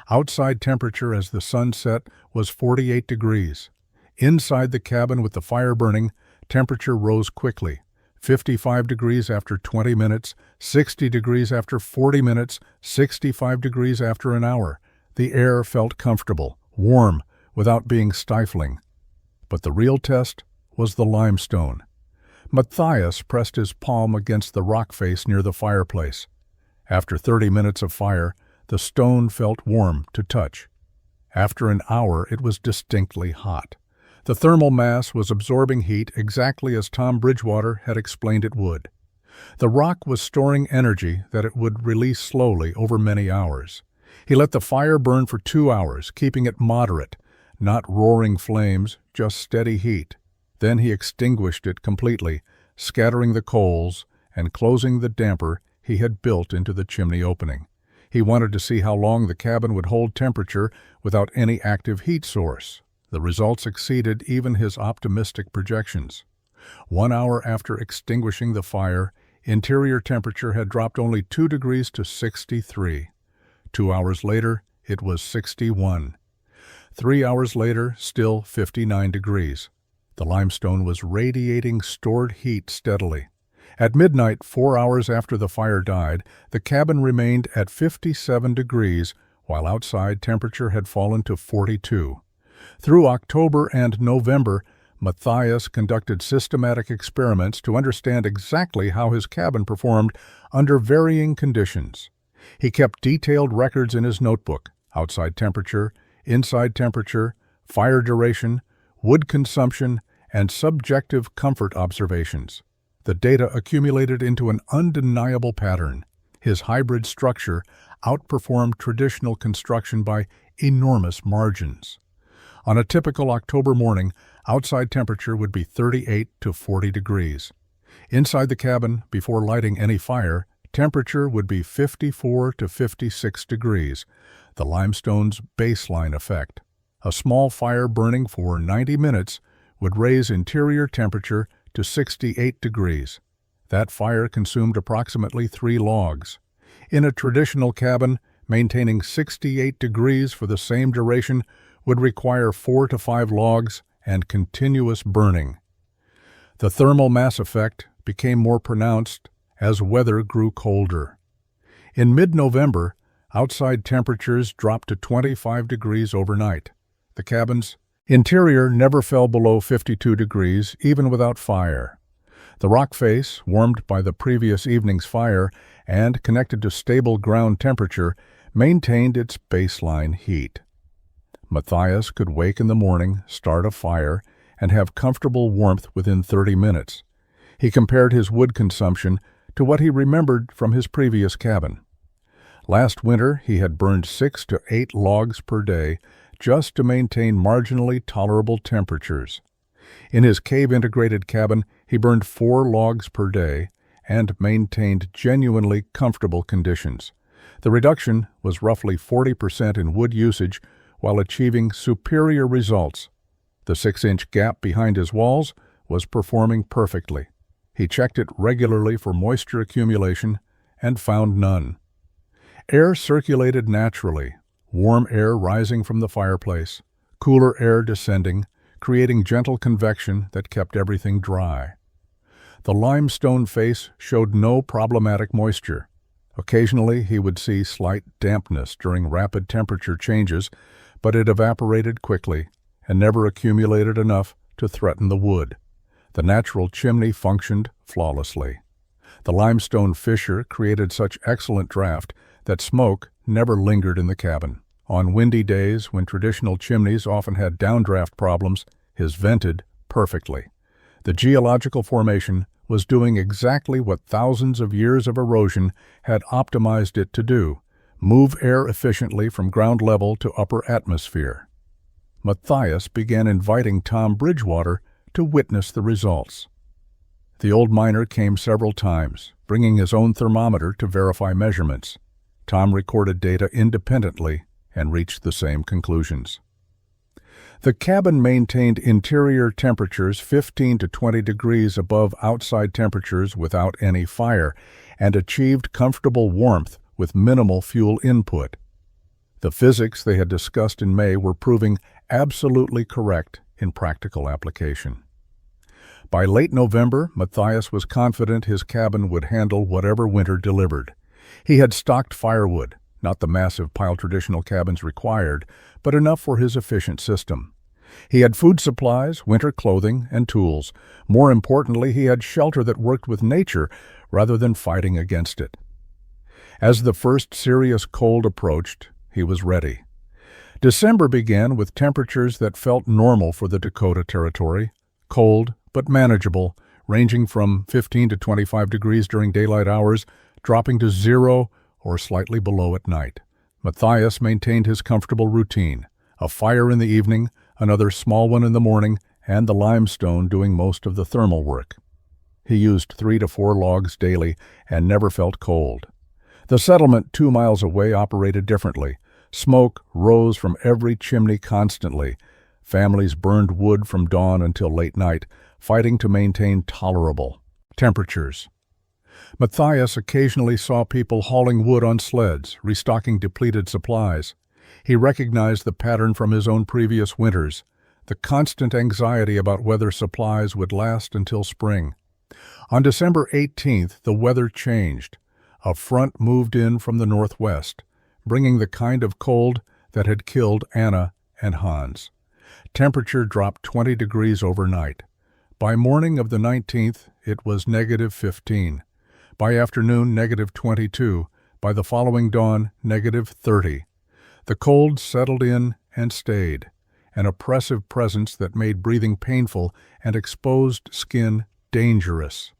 Speaker 1: Outside temperature as the sun set was 48 degrees. Inside the cabin with the fire burning, temperature rose quickly. 55 degrees after 20 minutes, 60 degrees after 40 minutes, 65 degrees after an hour. The air felt comfortable, warm, without being stifling. But the real test was the limestone. Matthias pressed his palm against the rock face near the fireplace. After 30 minutes of fire, the stone felt warm to touch. After an hour, it was distinctly hot. The thermal mass was absorbing heat exactly as Tom Bridgewater had explained it would. The rock was storing energy that it would release slowly over many hours. He let the fire burn for 2 hours, keeping it moderate, not roaring flames, just steady heat. Then he extinguished it completely, scattering the coals and closing the damper he had built into the chimney opening. He wanted to see how long the cabin would hold temperature without any active heat source. The results exceeded even his optimistic projections. 1 hour after extinguishing the fire, interior temperature had dropped only 2 degrees to 63. 2 hours later, it was 61. 3 hours later, still 59 degrees. The limestone was radiating stored heat steadily. At midnight, 4 hours after the fire died, the cabin remained at 57 degrees, while outside temperature had fallen to 42. Through October and November, Matthias conducted systematic experiments to understand exactly how his cabin performed under varying conditions. He kept detailed records in his notebook: outside temperature, inside temperature, fire duration, wood consumption, and subjective comfort observations. The data accumulated into an undeniable pattern. His hybrid structure outperformed traditional construction by enormous margins. On a typical October morning, outside temperature would be 38 to 40 degrees. Inside the cabin, before lighting any fire, temperature would be 54 to 56 degrees, the limestone's baseline effect. A small fire burning for 90 minutes would raise interior temperature to 68 degrees. That fire consumed approximately 3 logs. In a traditional cabin, maintaining 68 degrees for the same duration would require 4 to 5 logs and continuous burning. The thermal mass effect became more pronounced as weather grew colder. In mid-November, outside temperatures dropped to 25 degrees overnight. The cabin's interior never fell below 52 degrees, even without fire. The rock face, warmed by the previous evening's fire and connected to stable ground temperature, maintained its baseline heat. Matthias could wake in the morning, start a fire, and have comfortable warmth within 30 minutes. He compared his wood consumption to what he remembered from his previous cabin. Last winter, he had burned 6 to 8 logs per day just to maintain marginally tolerable temperatures. In his cave-integrated cabin, he burned 4 logs per day and maintained genuinely comfortable conditions. The reduction was roughly 40% in wood usage while achieving superior results. The 6-inch gap behind his walls was performing perfectly. He checked it regularly for moisture accumulation and found none. Air circulated naturally, warm air rising from the fireplace, cooler air descending, creating gentle convection that kept everything dry. The limestone face showed no problematic moisture. Occasionally he would see slight dampness during rapid temperature changes, but it evaporated quickly and never accumulated enough to threaten the wood. The natural chimney functioned flawlessly. The limestone fissure created such excellent draft that smoke never lingered in the cabin. On windy days, when traditional chimneys often had downdraft problems, his vented perfectly. The geological formation was doing exactly what thousands of years of erosion had optimized it to do: move air efficiently from ground level to upper atmosphere. Matthias began inviting Tom Bridgewater to witness the results. The old miner came several times, bringing his own thermometer to verify measurements. Tom recorded data independently and reached the same conclusions. The cabin maintained interior temperatures 15 to 20 degrees above outside temperatures without any fire, and achieved comfortable warmth with minimal fuel input. The physics they had discussed in May were proving absolutely correct in practical application. By late November, Matthias was confident his cabin would handle whatever winter delivered. He had stocked firewood, not the massive pile traditional cabins required, but enough for his efficient system. He had food supplies, winter clothing, and tools. More importantly, he had shelter that worked with nature rather than fighting against it. As the first serious cold approached, he was ready. December began with temperatures that felt normal for the Dakota Territory, cold but manageable, ranging from 15 to 25 degrees during daylight hours, dropping to 0 or slightly below at night. Matthias maintained his comfortable routine: a fire in the evening, another small one in the morning, and the limestone doing most of the thermal work. He used 3 to 4 logs daily and never felt cold. The settlement 2 miles away operated differently. Smoke rose from every chimney constantly. Families burned wood from dawn until late night, fighting to maintain tolerable temperatures. Matthias occasionally saw people hauling wood on sleds, restocking depleted supplies. He recognized the pattern from his own previous winters: the constant anxiety about whether supplies would last until spring. On December 18th, the weather changed. A front moved in from the northwest, bringing the kind of cold that had killed Anna and Hans. Temperature dropped 20 degrees overnight. By morning of the 19th, it was -15. By afternoon, -22. By the following dawn, -30. The cold settled in and stayed, an oppressive presence that made breathing painful and exposed skin dangerous.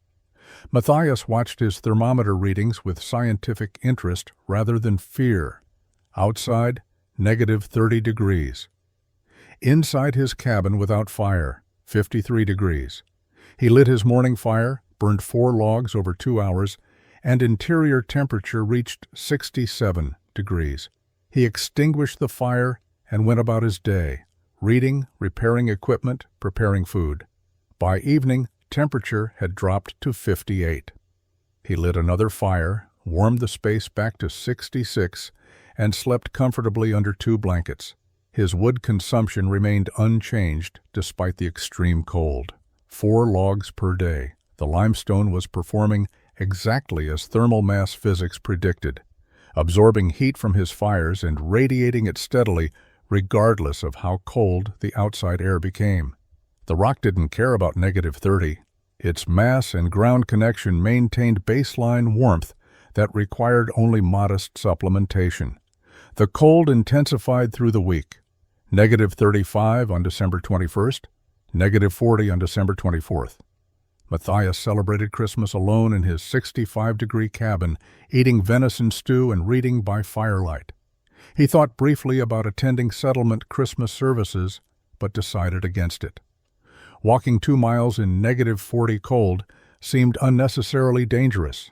Speaker 1: Matthias watched his thermometer readings with scientific interest rather than fear. Outside, -30 degrees. Inside his cabin without fire, 53 degrees. He lit his morning fire, burned 4 logs over 2 hours, and interior temperature reached 67 degrees. He extinguished the fire and went about his day, reading, repairing equipment, preparing food. By evening, temperature had dropped to 58. He lit another fire, warmed the space back to 66, and slept comfortably under 2 blankets. His wood consumption remained unchanged despite the extreme cold. 4 logs per day. The limestone was performing exactly as thermal mass physics predicted, absorbing heat from his fires and radiating it steadily regardless of how cold the outside air became. The rock didn't care about -30. Its mass and ground connection maintained baseline warmth that required only modest supplementation. The cold intensified through the week. -35 on December 21st, -40 on December 24th. Matthias celebrated Christmas alone in his 65-degree cabin, eating venison stew and reading by firelight. He thought briefly about attending settlement Christmas services, but decided against it. Walking 2 miles in -40 cold seemed unnecessarily dangerous.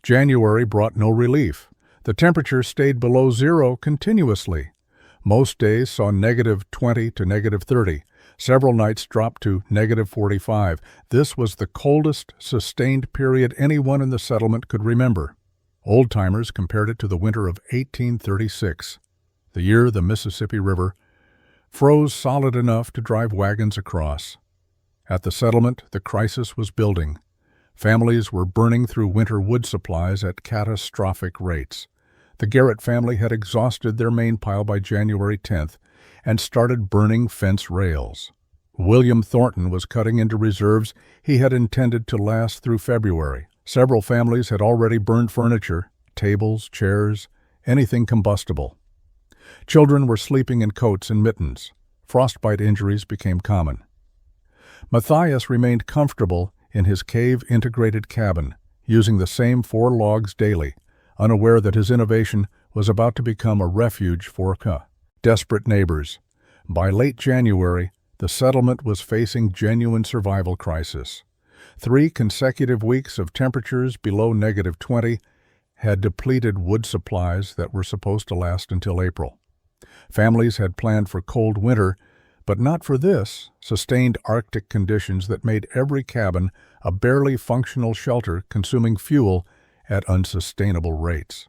Speaker 1: January brought no relief. The temperature stayed below 0 continuously. Most days saw -20 to -30. Several nights dropped to -45. This was the coldest sustained period anyone in the settlement could remember. Old-timers compared it to the winter of 1836, the year the Mississippi River froze solid enough to drive wagons across. At the settlement, the crisis was building. Families were burning through winter wood supplies at catastrophic rates. The Garrett family had exhausted their main pile by January 10th and started burning fence rails. William Thornton was cutting into reserves he had intended to last through February. Several families had already burned furniture, tables, chairs, anything combustible. Children were sleeping in coats and mittens. Frostbite injuries became common. Matthias remained comfortable in his cave-integrated cabin, using the same 4 logs daily, unaware that his innovation was about to become a refuge for desperate neighbors. By late January, the settlement was facing genuine survival crisis. 3 consecutive weeks of temperatures below -20 had depleted wood supplies that were supposed to last until April. Families had planned for cold winter, but not for this, sustained Arctic conditions that made every cabin a barely functional shelter consuming fuel at unsustainable rates.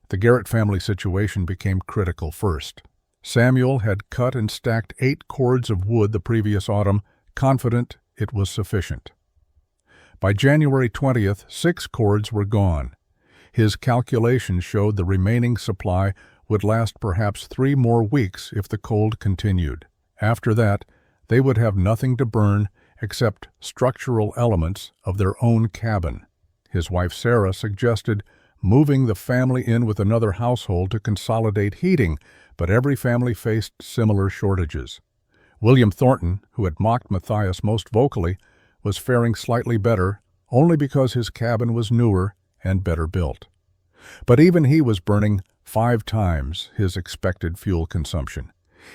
Speaker 1: The Garrett family situation became critical first. Samuel had cut and stacked 8 cords of wood the previous autumn, confident it was sufficient. By January 20th, 6 cords were gone. His calculations showed the remaining supply would last perhaps 3 more weeks if the cold continued. After that, they would have nothing to burn except structural elements of their own cabin. His wife Sarah suggested moving the family in with another household to consolidate heating, but every family faced similar shortages. William Thornton, who had mocked Matthias most vocally, was faring slightly better only because his cabin was newer and better built. But even he was burning 5 times his expected fuel consumption.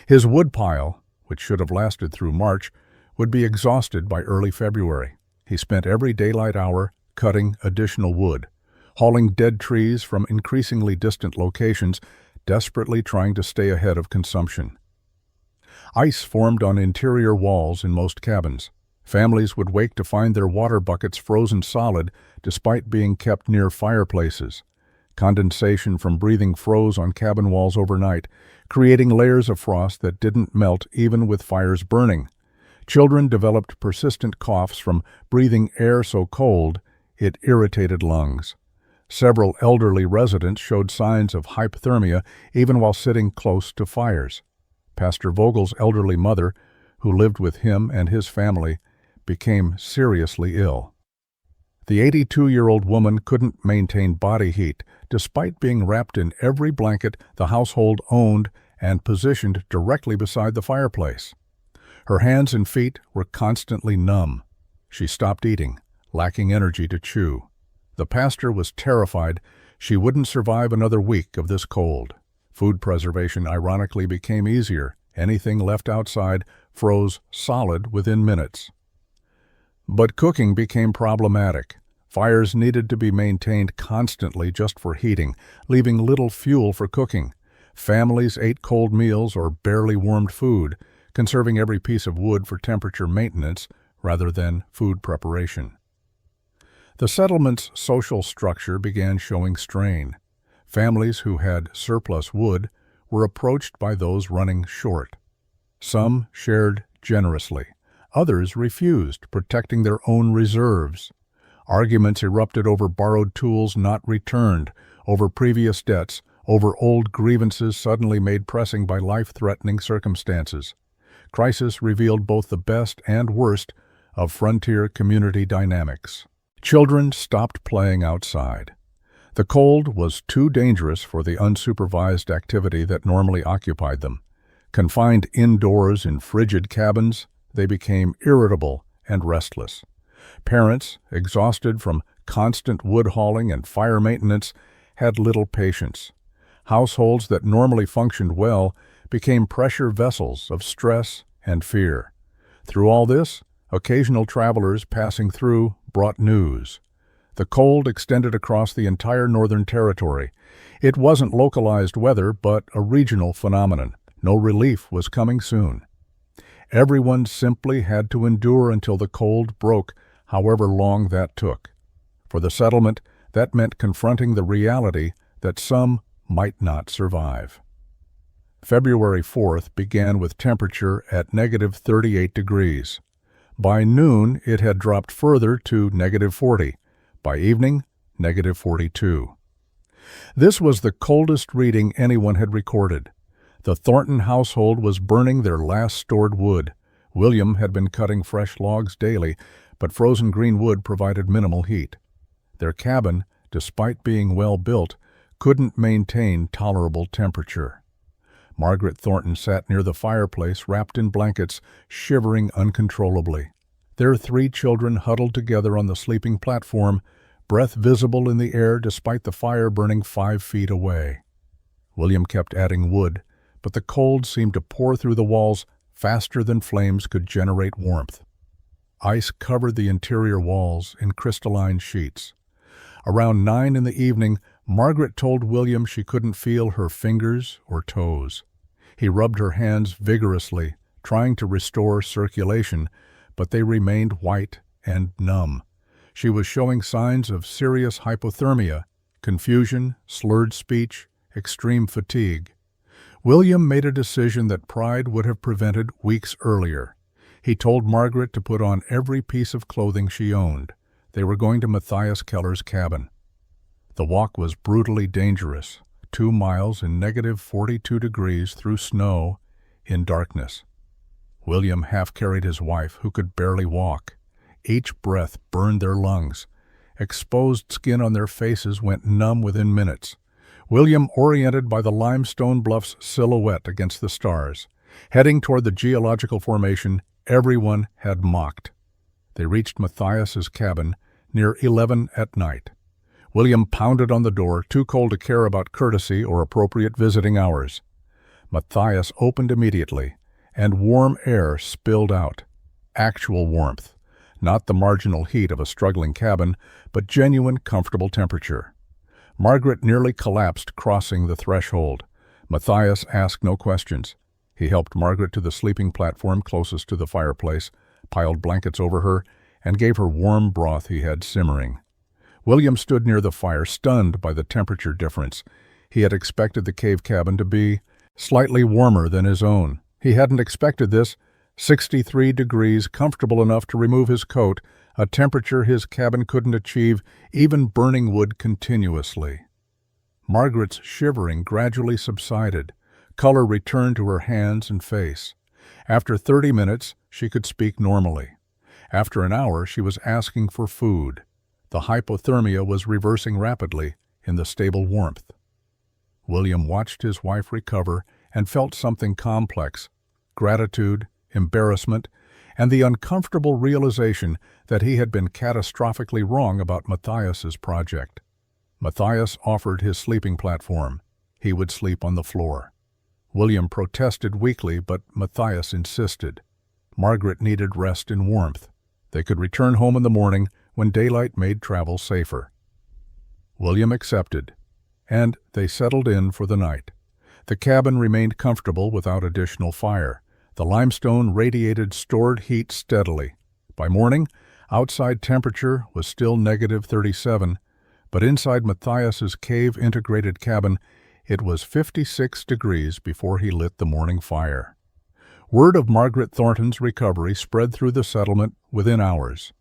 Speaker 1: His woodpile, which should have lasted through March, would be exhausted by early February. He spent every daylight hour cutting additional wood, hauling dead trees from increasingly distant locations, desperately trying to stay ahead of consumption. Ice formed on interior walls in most cabins. Families would wake to find their water buckets frozen solid despite being kept near fireplaces. Condensation from breathing froze on cabin walls overnight, creating layers of frost that didn't melt even with fires burning. Children developed persistent coughs from breathing air so cold it irritated lungs. Several elderly residents showed signs of hypothermia even while sitting close to fires. Pastor Vogel's elderly mother, who lived with him and his family, became seriously ill. The 82-year-old woman couldn't maintain body heat, despite being wrapped in every blanket the household owned and positioned directly beside the fireplace. Her hands and feet were constantly numb. She stopped eating, lacking energy to chew. The pastor was terrified she wouldn't survive another week of this cold. Food preservation ironically became easier. Anything left outside froze solid within minutes. But cooking became problematic. Fires needed to be maintained constantly just for heating, leaving little fuel for cooking. Families ate cold meals or barely warmed food, conserving every piece of wood for temperature maintenance rather than food preparation. The settlement's social structure began showing strain. Families who had surplus wood were approached by those running short. Some shared generously. Others refused, protecting their own reserves. Arguments erupted over borrowed tools not returned, over previous debts, over old grievances suddenly made pressing by life-threatening circumstances. Crisis revealed both the best and worst of frontier community dynamics. Children stopped playing outside. The cold was too dangerous for the unsupervised activity that normally occupied them. Confined indoors in frigid cabins, they became irritable and restless. Parents, exhausted from constant wood hauling and fire maintenance, had little patience. Households that normally functioned well became pressure vessels of stress and fear. Through all this, occasional travelers passing through brought news. The cold extended across the entire Northern Territory. It wasn't localized weather, but a regional phenomenon. No relief was coming soon. Everyone simply had to endure until the cold broke, however long that took. For the settlement, that meant confronting the reality that some might not survive. February 4th began with temperature at -38 degrees. By noon, it had dropped further to -40. By evening, -42. This was the coldest reading anyone had recorded. The Thornton household was burning their last stored wood. William had been cutting fresh logs daily, but frozen green wood provided minimal heat. Their cabin, despite being well built, couldn't maintain tolerable temperature. Margaret Thornton sat near the fireplace, wrapped in blankets, shivering uncontrollably. Their 3 children huddled together on the sleeping platform, breath visible in the air despite the fire burning 5 feet away. William kept adding wood, but the cold seemed to pour through the walls faster than flames could generate warmth. Ice covered the interior walls in crystalline sheets. Around 9 in the evening, Margaret told William she couldn't feel her fingers or toes. He rubbed her hands vigorously, trying to restore circulation, but they remained white and numb. She was showing signs of serious hypothermia, confusion, slurred speech, extreme fatigue. William made a decision that pride would have prevented weeks earlier. He told Margaret to put on every piece of clothing she owned. They were going to Matthias Keller's cabin. The walk was brutally dangerous, 2 miles in -42 degrees through snow, in darkness. William half-carried his wife, who could barely walk. Each breath burned their lungs. Exposed skin on their faces went numb within minutes. William oriented by the limestone bluff's silhouette against the stars. Heading toward the geological formation everyone had mocked. They reached Matthias's cabin near 11 at night. William pounded on the door, too cold to care about courtesy or appropriate visiting hours. Matthias opened immediately, and warm air spilled out. Actual warmth, not the marginal heat of a struggling cabin, but genuine, comfortable temperature. Margaret nearly collapsed crossing the threshold. Matthias asked no questions. He helped Margaret to the sleeping platform closest to the fireplace, piled blankets over her, and gave her warm broth he had simmering. William stood near the fire, stunned by the temperature difference. He had expected the cave cabin to be slightly warmer than his own. He hadn't expected this. 63 degrees, comfortable enough to remove his coat, a temperature his cabin couldn't achieve, even burning wood continuously. Margaret's shivering gradually subsided. Color returned to her hands and face. After 30 minutes, she could speak normally. After an hour, she was asking for food. The hypothermia was reversing rapidly in the stable warmth. William watched his wife recover and felt something complex: gratitude, embarrassment, and the uncomfortable realization that he had been catastrophically wrong about Matthias's project. Matthias offered his sleeping platform. He would sleep on the floor. William protested weakly, but Matthias insisted. Margaret needed rest and warmth. They could return home in the morning when daylight made travel safer. William accepted, and they settled in for the night. The cabin remained comfortable without additional fire. The limestone radiated stored heat steadily. By morning, outside temperature was still -37, but inside Matthias's cave-integrated cabin, it was 56 degrees before he lit the morning fire. Word of Margaret Thornton's recovery spread through the settlement within hours.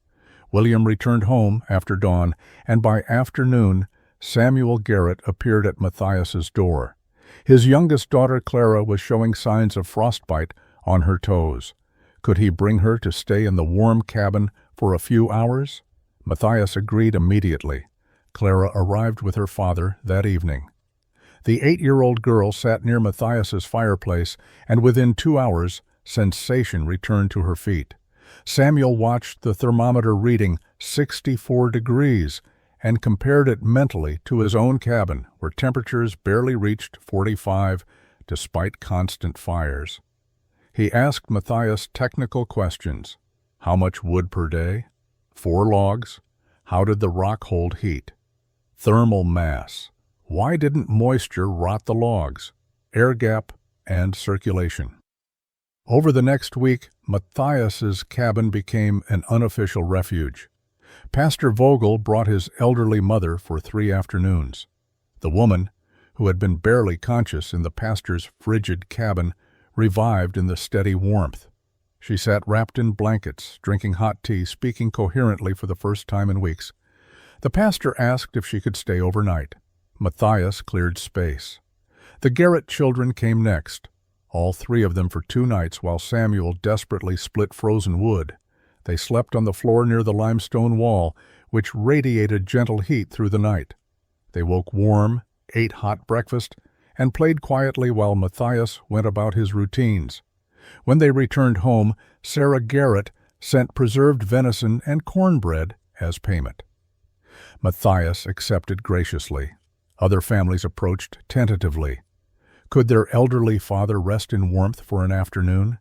Speaker 1: William returned home after dawn, and by afternoon, Samuel Garrett appeared at Matthias's door. His youngest daughter, Clara, was showing signs of frostbite on her toes. Could he bring her to stay in the warm cabin for a few hours? Matthias agreed immediately. Clara arrived with her father that evening. The 8-year-old girl sat near Matthias's fireplace, and within 2 hours, sensation returned to her feet. Samuel watched the thermometer reading 64 degrees and compared it mentally to his own cabin, where temperatures barely reached 45 despite constant fires. He asked Matthias technical questions. How much wood per day? 4 logs? How did the rock hold heat? Thermal mass. Why didn't moisture rot the logs? Air gap and circulation. Over the next week, Matthias's cabin became an unofficial refuge. Pastor Vogel brought his elderly mother for 3 afternoons. The woman, who had been barely conscious in the pastor's frigid cabin, revived in the steady warmth. She sat wrapped in blankets, drinking hot tea, speaking coherently for the first time in weeks. The pastor asked if she could stay overnight. Matthias cleared space. The Garrett children came next, all 3 of them for 2 nights while Samuel desperately split frozen wood. They slept on the floor near the limestone wall, which radiated gentle heat through the night. They woke warm, ate hot breakfast, and played quietly while Matthias went about his routines. When they returned home, Sarah Garrett sent preserved venison and cornbread as payment. Matthias accepted graciously. Other families approached tentatively. Could their elderly father rest in warmth for an afternoon?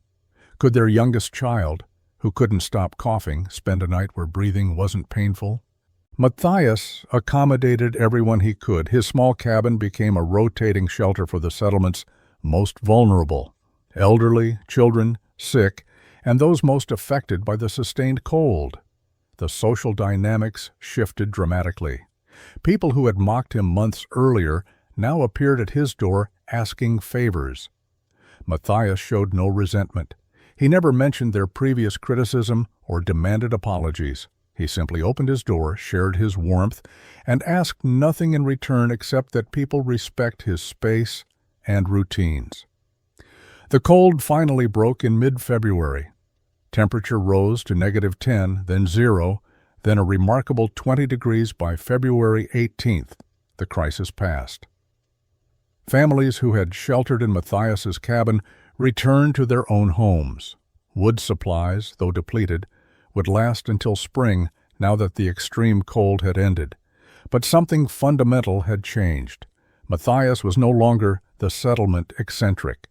Speaker 1: Could their youngest child, who couldn't stop coughing, spend a night where breathing wasn't painful? Matthias accommodated everyone he could. His small cabin became a rotating shelter for the settlement's most vulnerable: elderly, children, sick, and those most affected by the sustained cold. The social dynamics shifted dramatically. People who had mocked him months earlier now appeared at his door asking favors. Matthias showed no resentment. He never mentioned their previous criticism or demanded apologies. He simply opened his door, shared his warmth, and asked nothing in return except that people respect his space and routines. The cold finally broke in mid-February. Temperature rose to -10, then 0, then a remarkable 20 degrees by February 18th. The crisis passed. Families who had sheltered in Matthias's cabin returned to their own homes. Wood supplies, though depleted, would last until spring now that the extreme cold had ended. But something fundamental had changed. Matthias was no longer the settlement eccentric.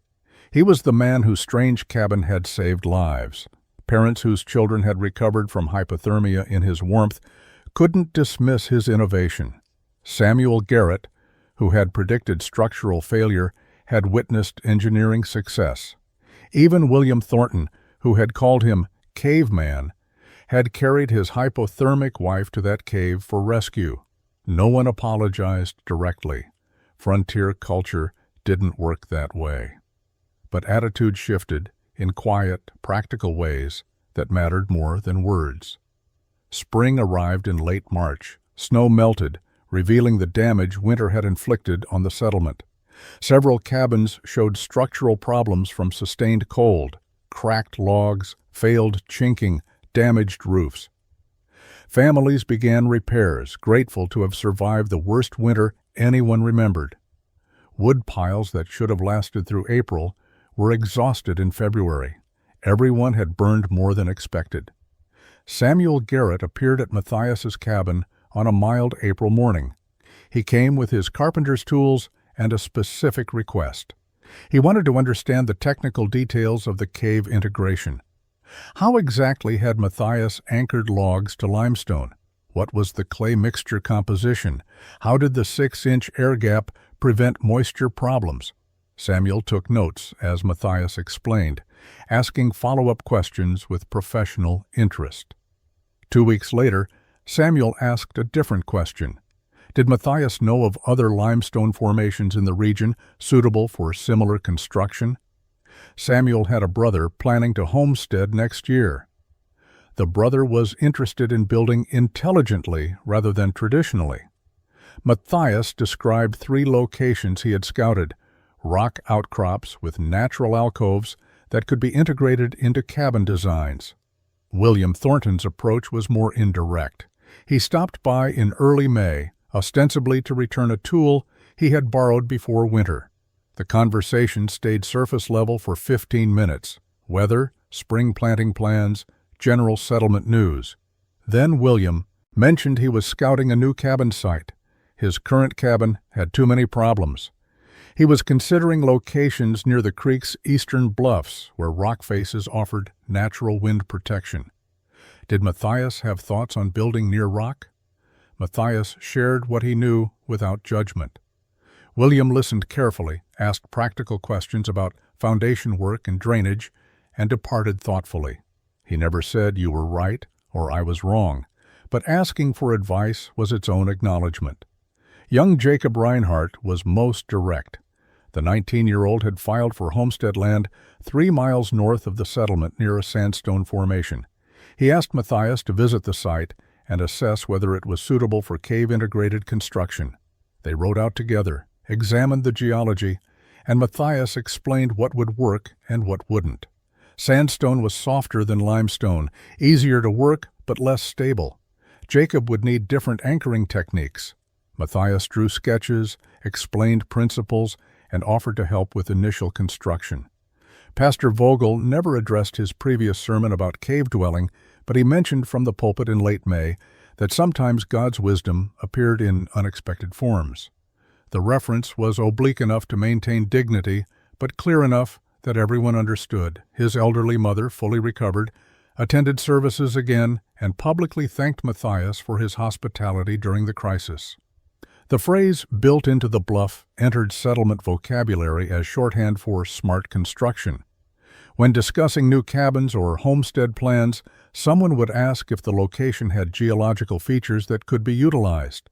Speaker 1: He was the man whose strange cabin had saved lives. Parents whose children had recovered from hypothermia in his warmth couldn't dismiss his innovation. Samuel Garrett, who had predicted structural failure, had witnessed engineering success. Even William Thornton, who had called him caveman, had carried his hypothermic wife to that cave for rescue. No one apologized directly. Frontier culture didn't work that way. But attitude shifted in quiet, practical ways that mattered more than words. Spring arrived in late March. Snow melted, revealing the damage winter had inflicted on the settlement. Several cabins showed structural problems from sustained cold: cracked logs, failed chinking, damaged roofs. Families began repairs, grateful to have survived the worst winter anyone remembered. Wood piles that should have lasted through April were exhausted in February. Everyone had burned more than expected. Samuel Garrett appeared at Matthias's cabin on a mild April morning. He came with his carpenter's tools and a specific request. He wanted to understand the technical details of the cave integration. How exactly had Matthias anchored logs to limestone? What was the clay mixture composition? How did the 6-inch air gap prevent moisture problems? Samuel took notes as Matthias explained, asking follow-up questions with professional interest. 2 weeks later, Samuel asked a different question. Did Matthias know of other limestone formations in the region suitable for similar construction? Samuel had a brother planning to homestead next year. The brother was interested in building intelligently rather than traditionally. Matthias described 3 locations he had scouted: rock outcrops with natural alcoves that could be integrated into cabin designs. William Thornton's approach was more indirect. He stopped by in early May, ostensibly to return a tool he had borrowed before winter. The conversation stayed surface level for 15 minutes: weather, spring planting plans, general settlement news. Then William mentioned he was scouting a new cabin site. His current cabin had too many problems. He was considering locations near the creek's eastern bluffs, where rock faces offered natural wind protection. Did Matthias have thoughts on building near rock? Matthias shared what he knew without judgment. William listened carefully, asked practical questions about foundation work and drainage, and departed thoughtfully. He never said you were right or I was wrong, but asking for advice was its own acknowledgement. Young Jacob Reinhardt was most direct. The 19-year-old had filed for homestead land 3 miles north of the settlement near a sandstone formation. He asked Matthias to visit the site and assess whether it was suitable for cave-integrated construction. They rode out together, examined the geology, and Matthias explained what would work and what wouldn't. Sandstone was softer than limestone, easier to work but less stable. Jacob would need different anchoring techniques. Matthias drew sketches, explained principles, and offered to help with initial construction. Pastor Vogel never addressed his previous sermon about cave dwelling, but he mentioned from the pulpit in late May that sometimes God's wisdom appeared in unexpected forms. The reference was oblique enough to maintain dignity, but clear enough that everyone understood. His elderly mother, fully recovered, attended services again and publicly thanked Matthias for his hospitality during the crisis. The phrase "built into the bluff" entered settlement vocabulary as shorthand for smart construction. When discussing new cabins or homestead plans, someone would ask if the location had geological features that could be utilized.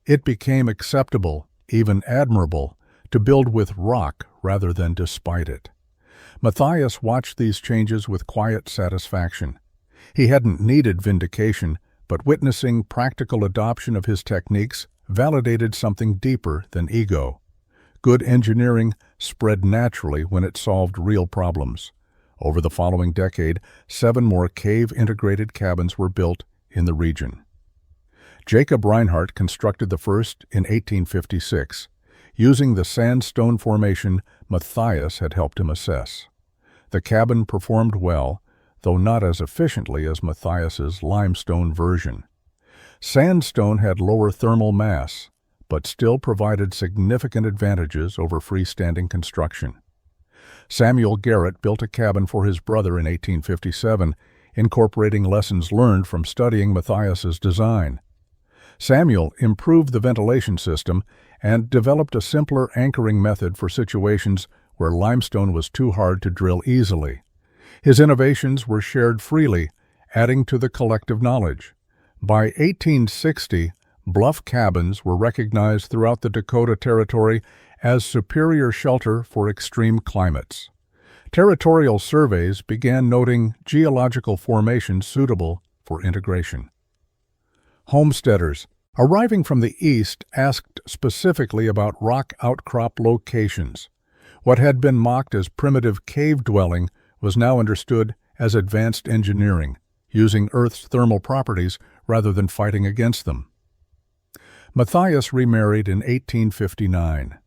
Speaker 1: It became acceptable, even admirable, to build with rock rather than despite it. Matthias watched these changes with quiet satisfaction. He hadn't needed vindication, but witnessing practical adoption of his techniques validated something deeper than ego. Good engineering spread naturally when it solved real problems. Over the following decade, 7 more cave-integrated cabins were built in the region. Jacob Reinhardt constructed the first in 1856, using the sandstone formation Matthias had helped him assess. The cabin performed well, though not as efficiently as Matthias's limestone version. Sandstone had lower thermal mass, but still provided significant advantages over freestanding construction. Samuel Garrett built a cabin for his brother in 1857, incorporating lessons learned from studying Matthias's design. Samuel improved the ventilation system and developed a simpler anchoring method for situations where limestone was too hard to drill easily. His innovations were shared freely, adding to the collective knowledge. By 1860, bluff cabins were recognized throughout the Dakota Territory as superior shelter for extreme climates. Territorial surveys began noting geological formations suitable for integration. Homesteaders arriving from the east asked specifically about rock outcrop locations. What had been mocked as primitive cave dwelling was now understood as advanced engineering, using Earth's thermal properties rather than fighting against them. Matthias remarried in 1859.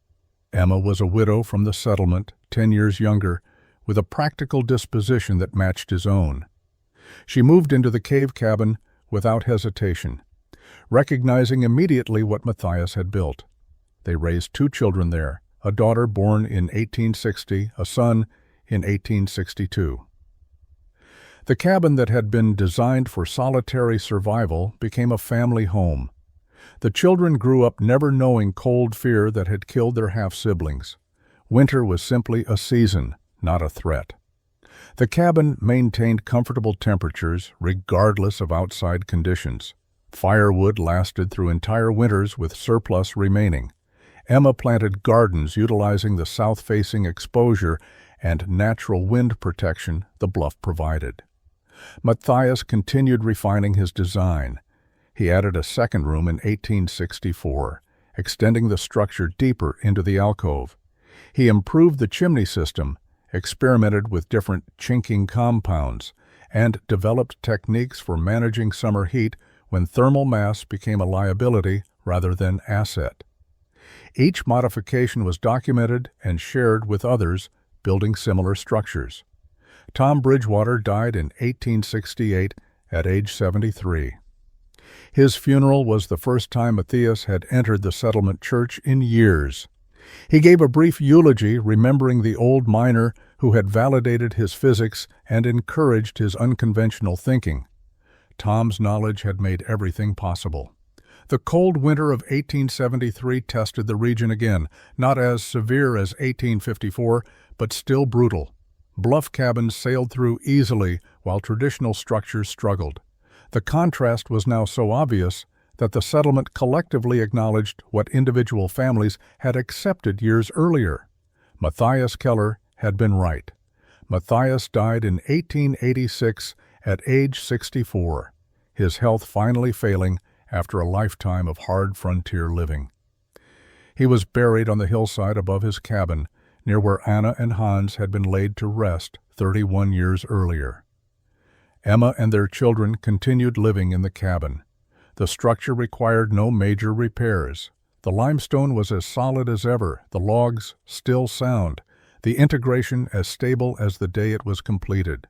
Speaker 1: Emma was a widow from the settlement, 10 years younger, with a practical disposition that matched his own. She moved into the cave cabin without hesitation, recognizing immediately what Matthias had built. They raised 2 children there, a daughter born in 1860, a son in 1862. The cabin that had been designed for solitary survival became a family home. The children grew up never knowing cold fear that had killed their half-siblings. Winter was simply a season, not a threat. The cabin maintained comfortable temperatures regardless of outside conditions. Firewood lasted through entire winters with surplus remaining. Emma planted gardens utilizing the south-facing exposure and natural wind protection the bluff provided. Matthias continued refining his design. He added a second room in 1864, extending the structure deeper into the alcove. He improved the chimney system, experimented with different chinking compounds, and developed techniques for managing summer heat when thermal mass became a liability rather than asset. Each modification was documented and shared with others building similar structures. Tom Bridgewater died in 1868 at age 73. His funeral was the first time Matthias had entered the settlement church in years. He gave a brief eulogy remembering the old miner who had validated his physics and encouraged his unconventional thinking. Tom's knowledge had made everything possible. The cold winter of 1873 tested the region again, not as severe as 1854, but still brutal. Bluff cabins sailed through easily while traditional structures struggled. The contrast was now so obvious that the settlement collectively acknowledged what individual families had accepted years earlier. Matthias Keller had been right. Matthias died in 1886 at age 64, his health finally failing after a lifetime of hard frontier living. He was buried on the hillside above his cabin, near where Anna and Hans had been laid to rest 31 years earlier. Emma and their children continued living in the cabin. The structure required no major repairs. The limestone was as solid as ever, the logs still sound, the integration as stable as the day it was completed.